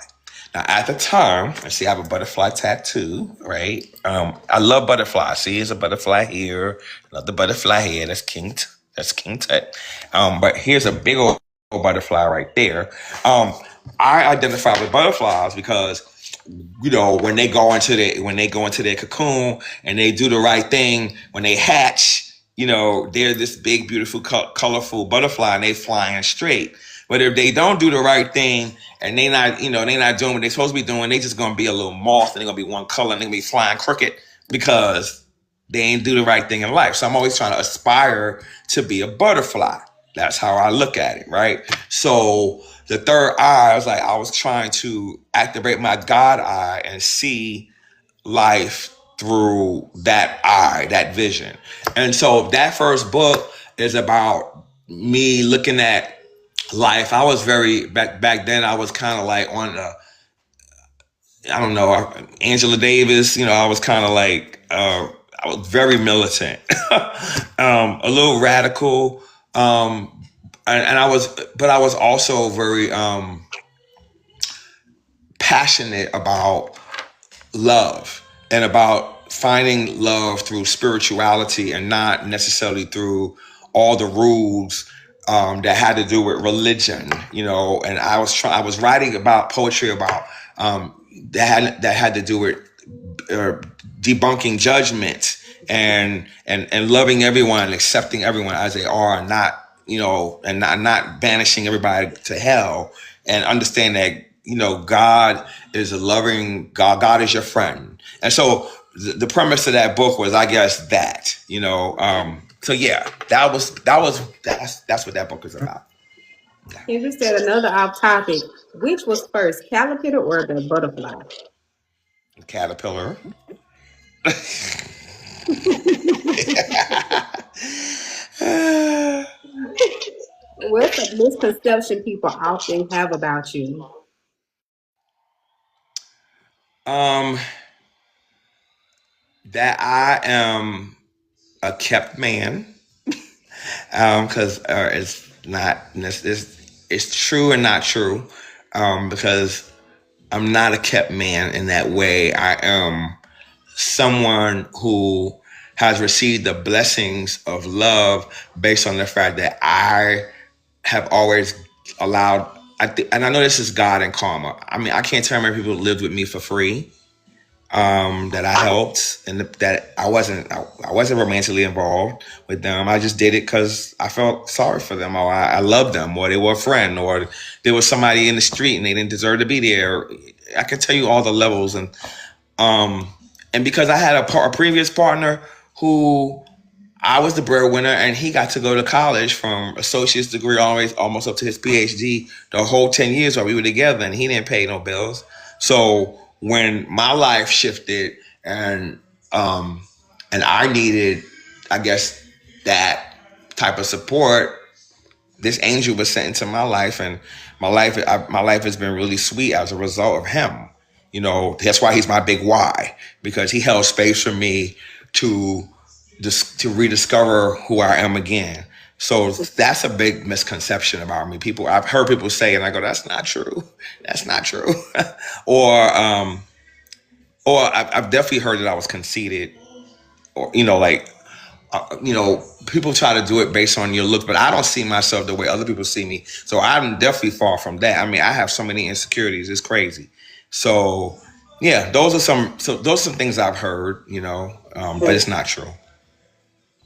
Now, at the time, I see I have a butterfly tattoo, right? I love butterflies. See, there's a butterfly here, another butterfly here. That's King Tut. But here's a big old butterfly right there. I identify with butterflies because when they go into their cocoon and they do the right thing, when they hatch, they're this big, beautiful, colorful butterfly and they flying straight. But if they don't do the right thing and they're not doing what they're supposed to be doing, they just gonna be a little moth and they're gonna be one color and they're gonna be flying crooked because they ain't do the right thing in life. So I'm always trying to aspire to be a butterfly. That's how I look at it, right? So the third eye, I was trying to activate my God eye and see life through that eye, that vision. And so that first book is about me looking at life. I was back then I was kind of like on I don't know, Angela Davis, I was kind of like, I was very militant, a little radical. And I was also very passionate about love and about finding love through spirituality and not necessarily through all the rules that had to do with religion, And I was writing about poetry about that had to do with debunking judgment and loving everyone and accepting everyone as they are, and not and not banishing everybody to hell, and understand that God is a loving God. God is your friend. And so the premise of that book was, I guess, that so yeah, that's what that book is about. Kendra said another off topic. Which was first, caterpillar or the butterfly? Caterpillar. What's a misconception people often have about you? That I am a kept man, because it's true and not true, because I'm not a kept man in that way. I am someone who has received the blessings of love based on the fact that I have always allowed. And I know this is God and karma. I mean, I can't tell how many people lived with me for free, that I helped, and that I wasn't romantically involved with them. I just did it because I felt sorry for them, or I loved them, or they were a friend, or there was somebody in the street and they didn't deserve to be there. I can tell you all the levels, um, and because I had a previous partner who I was the breadwinner, and he got to go to college from associate's degree always almost up to his PhD the whole 10 years while we were together, and he didn't pay no bills. So when my life shifted um, and I needed, I guess, that type of support, this angel was sent into my life, and my life has been really sweet as a result of him. You know, that's why he's my big why, because he held space for me to to rediscover who I am again. So that's a big misconception about me. I've heard people say, and I go, "That's not true. That's not true." or I've definitely heard that I was conceited, or like people try to do it based on your looks, but I don't see myself the way other people see me. So I'm definitely far from that. I mean, I have so many insecurities; it's crazy. So yeah, those are some things I've heard, but it's not true.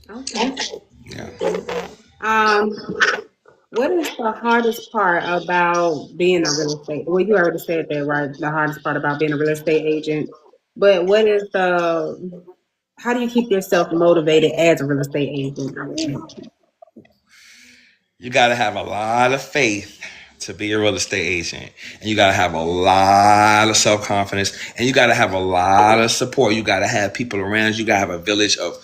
Okay. Yeah. Um, what is the hardest part about being a real estate? Well, you already said that, right? The hardest part about being a real estate agent. But what is how do you keep yourself motivated as a real estate agent? I would say. You got to have a lot of faith to be a real estate agent, and you got to have a lot of self confidence, and you got to have a lot of support. You got to have people around you. You got to have a village of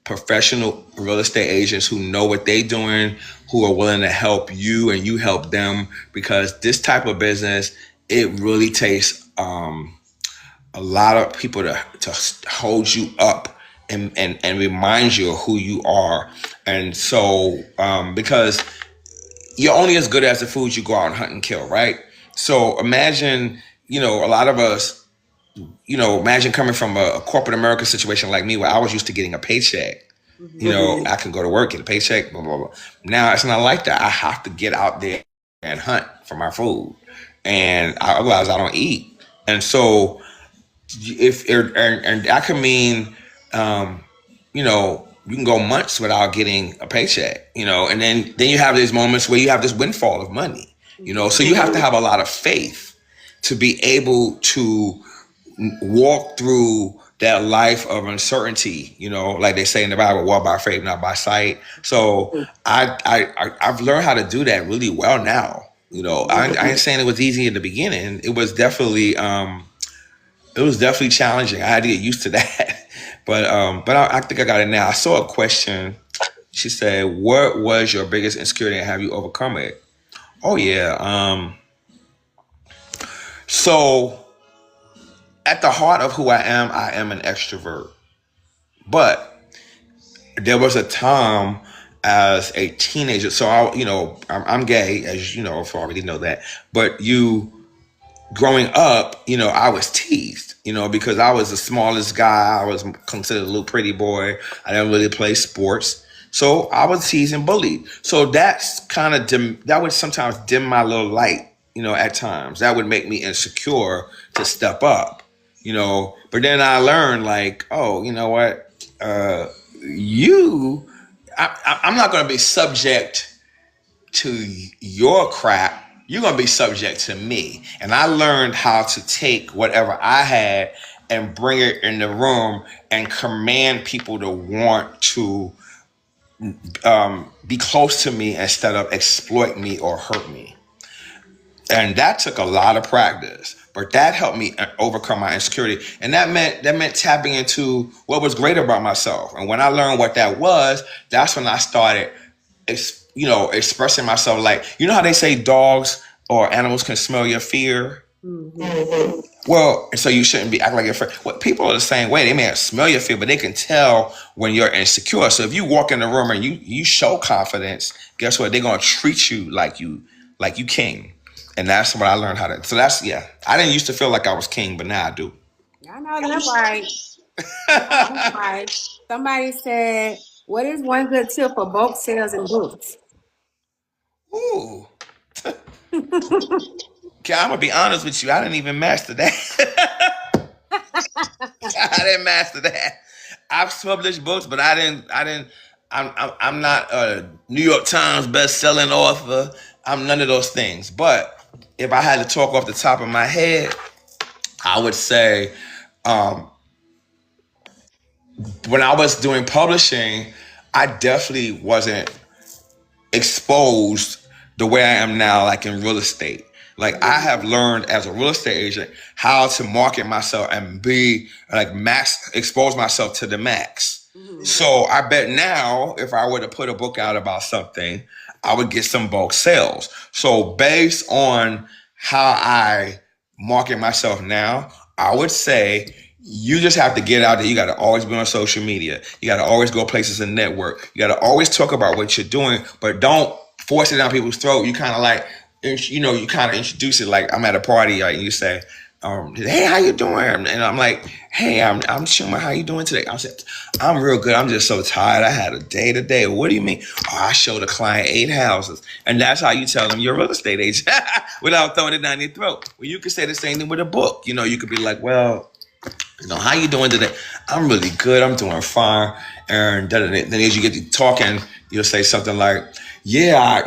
professional real estate agents who know what they're doing, who are willing to help you and you help them, because this type of business, it really takes a lot of people to hold you up and remind you of who you are. And so because you're only as good as the food you go out and hunt and kill, right? So imagine, a lot of us, imagine coming from a corporate America situation like me, where I was used to getting a paycheck. I can go to work, get a paycheck, blah, blah, blah. Now it's not like that. I have to get out there and hunt for my food. And otherwise I don't eat. And so and that could mean, you can go months without getting a paycheck, and then you have these moments where you have this windfall of money, so you have to have a lot of faith to be able to walk through that life of uncertainty, like they say in the Bible, walk by faith, not by sight. So I've learned how to do that really well now. I ain't saying it was easy in the beginning. It was definitely challenging. I had to get used to that, but I think I got it now. I saw a question. She said, "What was your biggest insecurity, and have you overcome it?" Oh yeah. So at the heart of who I am an extrovert. But there was a time as a teenager. So I'm gay, as you know, if you already know that. But growing up, I was teased, because I was the smallest guy. I was considered a little pretty boy. I didn't really play sports. So I was teased and bullied. So that would sometimes dim my little light, at times. That would make me insecure to step up, But then I learned, like, oh, you know what? I'm not going to be subject to your crap. You're going to be subject to me. And I learned how to take whatever I had and bring it in the room and command people to want to be close to me instead of exploit me or hurt me. And that took a lot of practice, but that helped me overcome my insecurity. And that meant tapping into what was great about myself. And when I learned what that was, that's when I started expressing myself. Like, how they say dogs or animals can smell your fear? Mm-hmm. Well, so you shouldn't be acting like you're afraid. Well, people are the same way. They may not smell your fear, but they can tell when you're insecure. So if you walk in the room and you show confidence, guess what? They're going to treat you like you king. And that's what I learned how to. So I didn't used to feel like I was king, but now I do. I know that's right. That's right. Somebody said, "What is one good tip for bulk sales and books?" Ooh. Okay, I'm gonna be honest with you. I didn't even master that. I didn't master that. I've published books, but I didn't. I'm not a New York Times best-selling author. I'm none of those things. But if I had to talk off the top of my head, I would say when I was doing publishing, I definitely wasn't exposed the way I am now, like in real estate. Like I have learned as a real estate agent how to market myself and be like max, expose myself to the max. So I bet now if I were to put a book out about something, I would get some bulk sales. So based on how I market myself now, I would say you just have to get out there. You got to always be on social media. You got to always go places and network. You got to always talk about what you're doing, but don't force it down people's throat. You kind of like, you kind of introduce it like I'm at a party, like you say, hey, how you doing? And I'm like, hey, I'm Chuma. How you doing today? I said, I'm real good. I'm just so tired. I had a day today. What do you mean? Oh, I showed a client 8 houses. And that's how you tell them you're a real estate agent without throwing it down your throat. Well, you could say the same thing with a book. You could be like, well, how you doing today? I'm really good. I'm doing fine. And then as you get to talking, you'll say something like, yeah,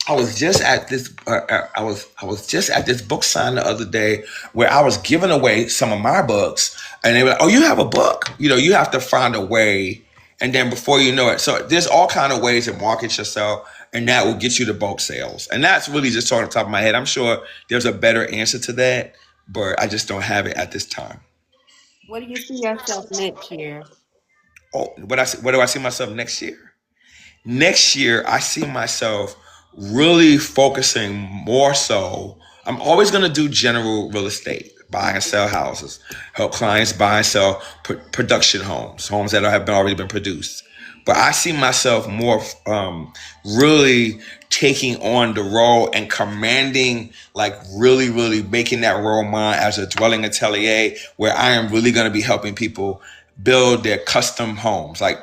I was just at this. I was just at this book sign the other day where I was giving away some of my books, and they were like, "Oh, you have a book?" You have to find a way, and then before you know it, so there's all kind of ways to market yourself, and that will get you the bulk sales. And that's really just on the top of my head. I'm sure there's a better answer to that, but I just don't have it at this time. What do you see yourself next year? Oh, what do I see myself next year? Next year, I see myself really focusing more so. I'm always going to do general real estate, buy and sell houses, help clients buy and sell production homes that have already been produced. But I see myself more really taking on the role and commanding, like really, really making that role mine as a dwelling atelier, where I am really going to be helping people build their custom homes, like,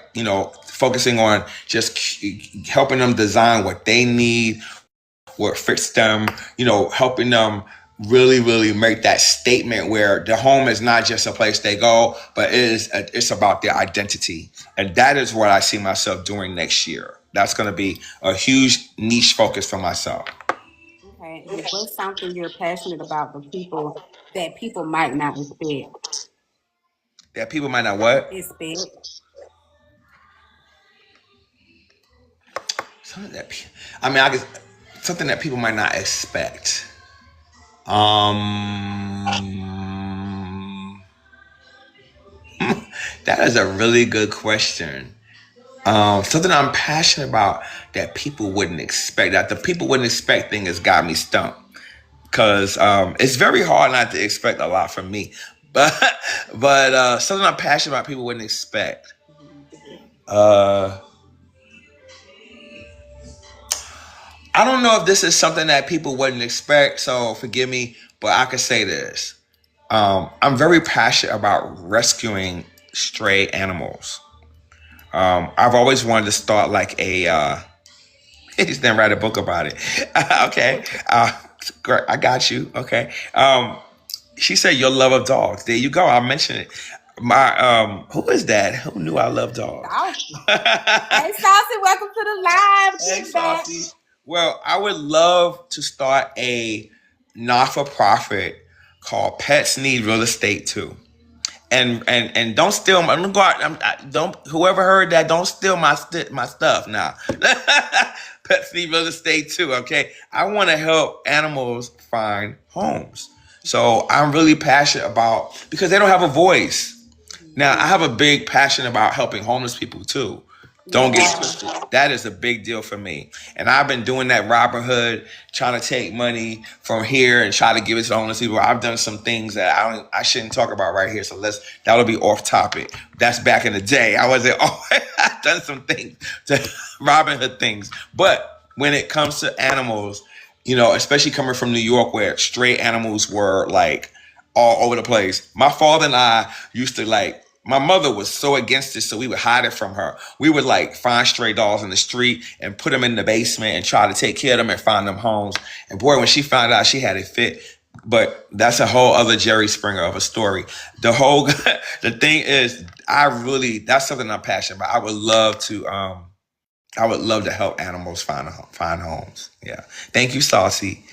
focusing on just helping them design what they need, what fits them, helping them really, really make that statement where the home is not just a place they go, but it's about their identity. And that is what I see myself doing next year. That's going to be a huge niche focus for myself. Okay, and what's something you're passionate about the people that people might not That people might not what? expect? Something that I mean, I guess something that people might not expect. Um, that is a really good question. Something I'm passionate about that people wouldn't expect. That the people wouldn't expect thing has got me stumped. Because it's very hard not to expect a lot from me. But something I'm passionate about people wouldn't expect. Uh, I don't know if this is something that people wouldn't expect, so forgive me, but I could say this. I'm very passionate about rescuing stray animals. I've always wanted to start like he's then write a book about it. Okay. Great. I got you. Okay. She said your love of dogs. There you go. I'll mention it. Who is that? Who knew I love dogs? Saucy. Hey, Saucy, welcome to the live. Hey, Saucy. Well, I would love to start a not-for-profit called Pets Need Real Estate Too. And don't steal my. Don't go out. Don't whoever heard that. Don't steal my stuff now. Pets need real estate too. Okay, I want to help animals find homes. So I'm really passionate about because they don't have a voice. Now I have a big passion about helping homeless people too. Don't get twisted. That is a big deal for me. And I've been doing that Robin Hood, trying to take money from here and try to give it to homeless people. I've done some things that I shouldn't talk about right here. So that'll be off topic. That's back in the day. I wasn't. Oh, I've done some things, Robin Hood things. But when it comes to animals, especially coming from New York, where stray animals were like all over the place. My father and I used to like. My mother was so against it, so we would hide it from her. We would like find stray dogs in the street and put them in the basement and try to take care of them and find them homes. And boy, when she found out, she had it fit. But that's a whole other Jerry Springer of a story. The thing is, that's something I'm passionate about. I would love to help animals find homes. Yeah. Thank you, Saucy.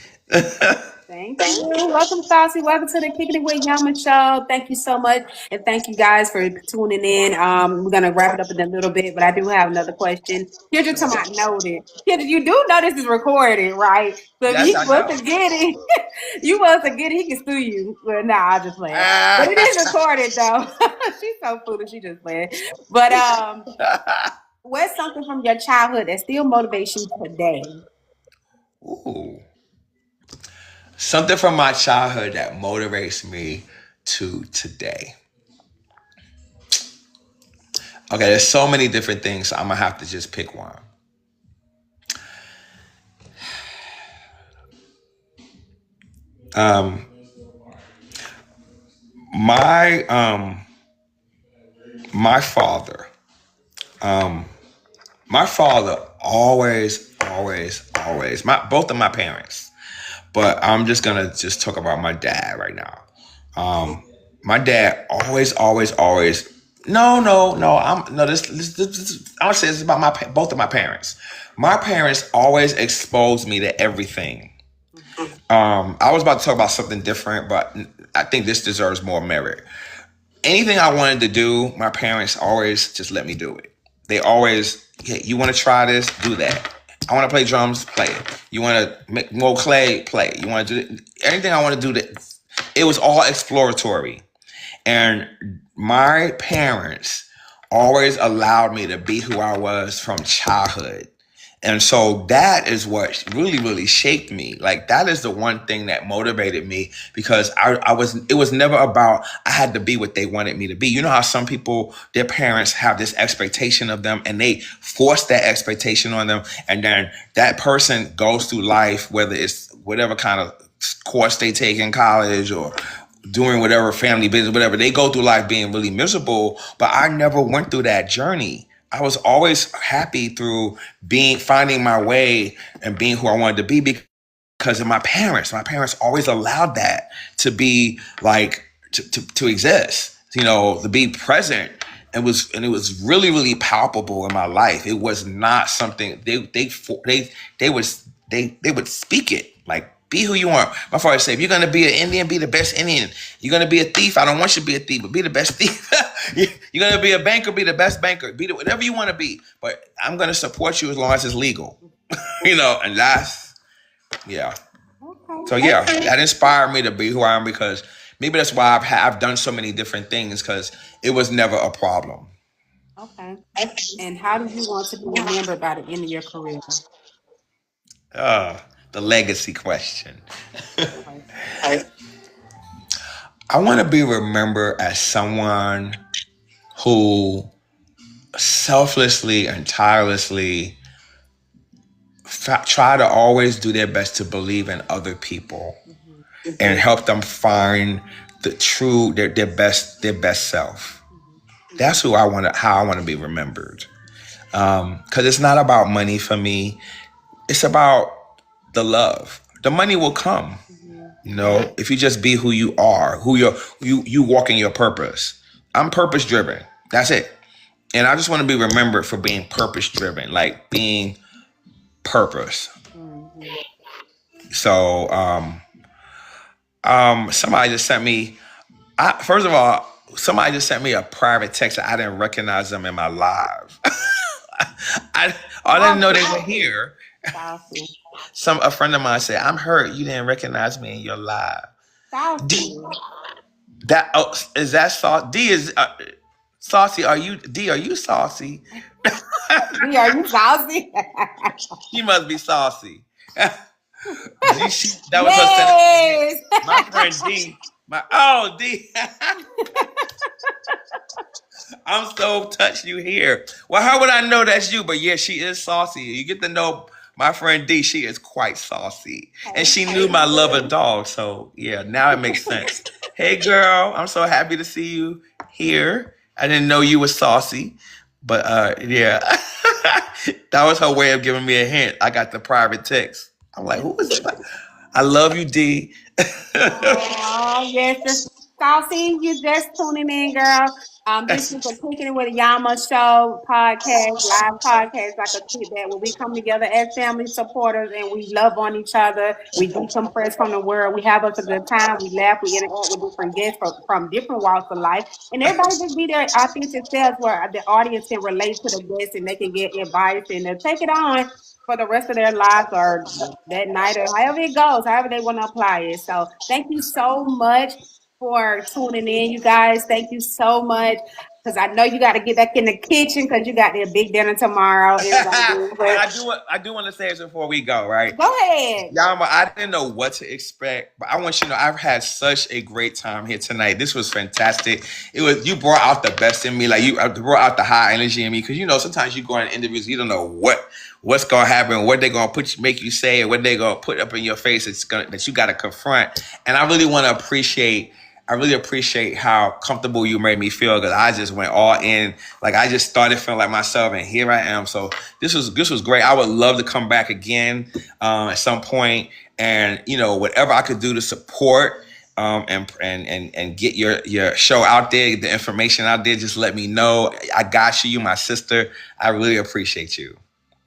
Thank you. Welcome, Saucy. Welcome to the Kicking It with Yama show. Thank you so much. And thank you guys for tuning in. We're going to wrap it up in a little bit, but I do have another question. Here's your time I noted. Kendra, you do know this is recorded, right? So if Yes, he I was know. to get it, you was to get it, he can sue you. Well, nah, I just playing. But it is recorded though. She's so foolish. She just playing. But what's something from your childhood that still motivates you today? Ooh. Something from my childhood that motivates me to today. Okay, there's so many different things. So I'm gonna have to just pick one. Um, my my father, um, my father always my both of my parents, but I'm just gonna just talk about my dad right now. My dad always. No. I'm no. This I would say this is about both of my parents. My parents always exposed me to everything. I was about to talk about something different, but I think this deserves more merit. Anything I wanted to do, my parents always just let me do it. They always, hey, you want to try this, do that. I want to play drums, play it. You want to make more clay, play it. You want to do anything I want to do. That it was all exploratory. And my parents always allowed me to be who I was from childhood. And so that is what really shaped me. Like that is the one thing that motivated me because it was never about I had to be what they wanted me to be. You know how some people, their parents have this expectation of them and they force that expectation on them. And then that person goes through life, whether it's whatever kind of course they take in college or doing whatever family business, whatever, they go through life being really miserable. But I never went through that journey. I was always happy through finding my way and being who I wanted to be because of my parents. My parents always allowed that to be like to exist, to be present. It was really palpable in my life. It was not something they would speak it like be who you are. My father said, if you're gonna be an Indian, be the best Indian. You're gonna be a thief. I don't want you to be a thief, but be the best thief. You're gonna be a banker, be the best banker. Whatever you want to be. But I'm gonna support you as long as it's legal. And that's yeah. So Okay. yeah, that inspired me to be who I am because maybe that's why I've done so many different things because it was never a problem. Okay. And how do you want to be remembered by the end of your career? Uh, the legacy question. Good question. I want to be remembered as someone who selflessly and tirelessly try to always do their best to believe in other people Mm-hmm. and help them find the true their best self. Mm-hmm. That's how I want to be remembered. Because it's not about money for me. It's about the love. The money will come. Mm-hmm. If you just be who you are, you walk in your purpose. I'm purpose driven. That's it. And I just want to be remembered for being purpose driven, like being purpose. Mm-hmm. So, somebody just sent me. First of all, somebody just sent me a private text. I didn't recognize them in my live. I didn't know they were here. Saucy. A friend of mine said, "I'm hurt. You didn't recognize me in your live." D, Saucy. is that sauce? D is saucy. Are you D? Are you saucy? D, are you saucy? She must be saucy. That was her sending me a hint. Yes. My friend D. D. I'm so touched you here. Well, how would I know that's you? But yeah, she is saucy. You get to know my friend D. She is quite saucy, and she knew my love of dogs. So yeah, now it makes sense. Hey, girl, I'm so happy to see you here. I didn't know you were saucy, but yeah, that was her way of giving me a hint. I got the private text. I'm like, who is that? I love you, D. Oh, yes, it's saucy. You just tuning in, girl. This is a Kicking It with Yama show podcast, live podcast, like a kickback where we come together as family supporters and we love on each other. We decompress from the world. We have us a good time. We laugh. We interact with different guests from different walks of life. And everybody just be their authentic selves where the audience can relate to the guests and they can get advice and take it on for the rest of their lives or that night or however it goes, however they want to apply it. So thank you so much for tuning in, you guys. Thank you so much. Because I know you got to get back in the kitchen because you got their big dinner tomorrow. Everybody do. And But I do want to say this before we go, right? go ahead. Yama, I didn't know what to expect, but I want you to know I've had such a great time here tonight. This was fantastic. You brought out the best in me, like you brought out the high energy in me, because sometimes you go in interviews, you don't know what's gonna happen, what they're gonna make you say, and what they're gonna put up in your face that you got to confront. And I really want to appreciate. I really appreciate how comfortable you made me feel, because I just went all in. Like I just started feeling like myself, and here I am. So this was great. I would love to come back again at some point, and whatever I could do to support and get your show out there, the information out there. Just let me know. I got you. You my sister. I really appreciate you.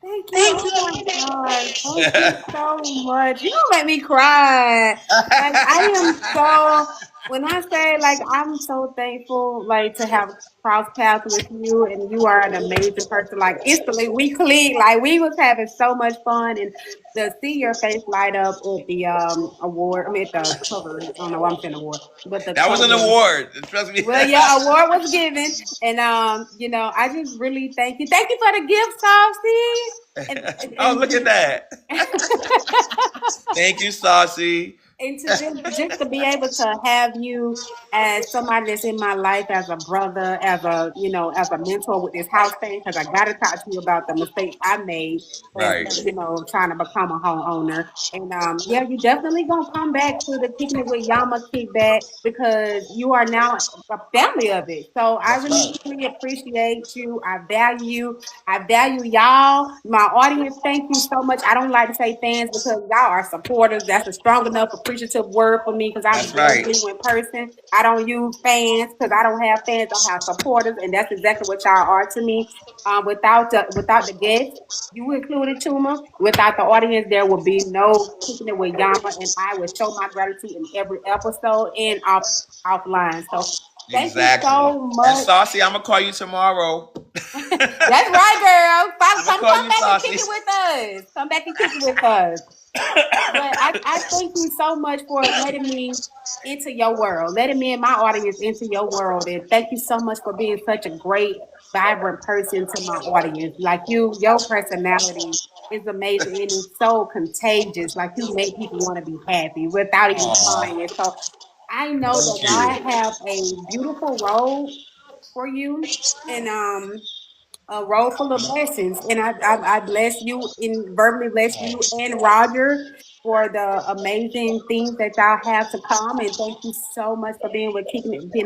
Thank you. Oh my God. Thank you so much. You don't make me cry. Like I am so when I say like I'm so thankful like to have crossed paths with you and you are an amazing person. Like instantly we clicked. Like we was having so much fun and to see your face light up at the award. I mean at the cover. I don't know why I'm saying award. But the That was an cover. award. Trust me. Well, yeah, award was given, and I just really thank you. Thank you for the gift, Saucy. Oh, look at that. Thank you, Saucy. And to just to be able to have you as somebody that's in my life as a brother, as a as a mentor with this house thing, because I got to talk to you about the mistakes I made as Right. trying to become a homeowner. And yeah, you definitely gonna come back to the Kicking It with Yama kickback because you are now a family of it. So I That's really right. truly appreciate you. I value you. I value y'all, my audience. Thank you so much. I don't like to say fans because y'all are supporters. That's a strong enough appreciative word for me because I'm a That's very right. genuine person. I don't use fans because I don't have fans. I have supporters, and that's exactly what y'all are to me. Without the guests, you included Chuma. Without the audience, there will be no Kicking It with Yama, and I will show my gratitude in every episode and offline. So thank you Exactly. so And much. Saucy, I'm gonna call you tomorrow. That's right, girl. I'm gonna call Come you back and kick Saucy. it with us. Come back and kick it with us. But I thank you so much for letting me into your world, letting me and my audience into your world. And thank you so much for being such a great, vibrant person to my audience. Like your personality is amazing and it's so contagious. Like you make people want to be happy without even trying Aw, it. So I know that thank you. God have a beautiful role for you. And a roll full of blessings. And I bless you and verbally bless you and Roger for the amazing things that y'all have to come. And thank you so much for being a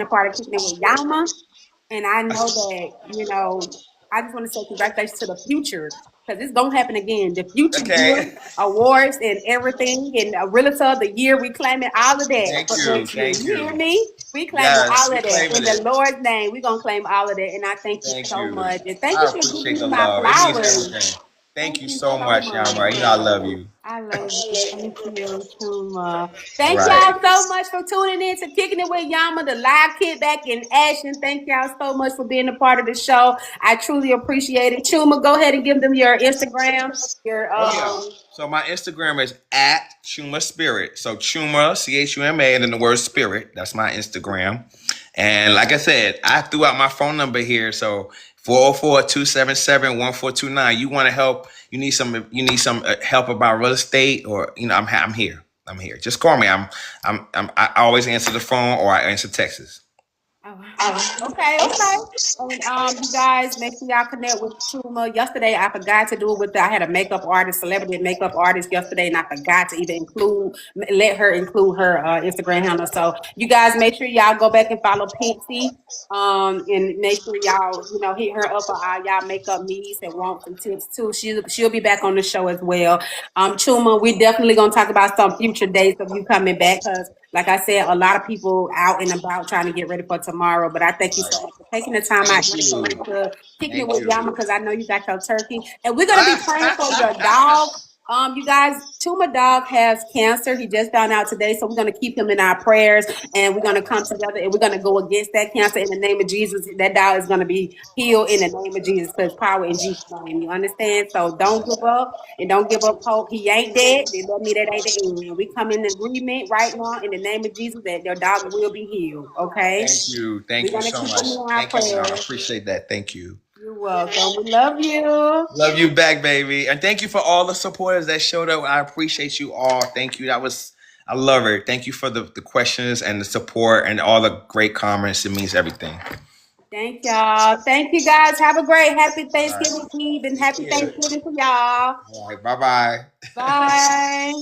part of Kicking It with Yama. And I know that, I just want to say congratulations to the future because it's going to happen again. The future Okay. year awards and everything and a realtor of the year, we claiming all of that Thank for you. next year. Thank You hear you. me? We claiming Yes, all we of that. In claiming the it. Lord's name, we're going to claim all of that. And I thank you Thank so you. much. And thank I you for giving appreciate me the my love. It means flowers. everything. Thank Thank you you so so much, Yama. I much. love you. I love you. Thank you, Chuma. Thank Right. y'all so much for tuning in to Kicking It with Yama, the live kickback in action. Thank y'all so much for being a part of the show. I truly appreciate it. Chuma, go ahead and give them your Instagram, your Oh yeah. So my Instagram is at Chuma Spirit. So Chuma, Chuma, and then the word spirit. That's my Instagram. And like I said, I threw out my phone number here. So 404-277-1429. You want to help, you need some help about real estate or I'm here. I'm here. Just call me. I always answer the phone or I answer texts. Oh, okay. And you guys, make sure y'all connect with Chuma. Yesterday, I forgot to do it I had a makeup artist, celebrity makeup artist yesterday, and I forgot to even let her include her Instagram handle. So you guys, make sure y'all go back and follow Pinksy. And make sure y'all, hit her up for all y'all makeup needs and wants and tips too. She'll be back on the show as well. Chuma, we definitely gonna talk about some future dates of you coming back because Like I said, a lot of people out and about trying to get ready for tomorrow. But I thank you so much for taking the time out to kicking it with Yama, because I know you got your turkey. And we're gonna be praying for your dog. You guys, Chuma dog has cancer. He just found out today, so we're gonna keep him in our prayers, and we're gonna come together and we're gonna go against that cancer in the name of Jesus. That dog is gonna be healed in the name of Jesus, because power in Jesus' name. You understand? So don't give up and don't give up hope. He ain't dead. They let me that ain't the end. We come in agreement right now in the name of Jesus that your dog will be healed. Okay. Thank you. We're Thank you gonna so keep much. him in our Thank you. I prayers. appreciate that. Thank you. You're welcome. We love you. Love you back, baby. And thank you for all the supporters that showed up. I appreciate you all. Thank you. I love it. Thank you for the questions and the support and all the great comments. It means everything. Thank y'all. Thank you guys. Have a great happy Thanksgiving Eve and happy Thanksgiving to y'all. All right. Bye-bye. Bye.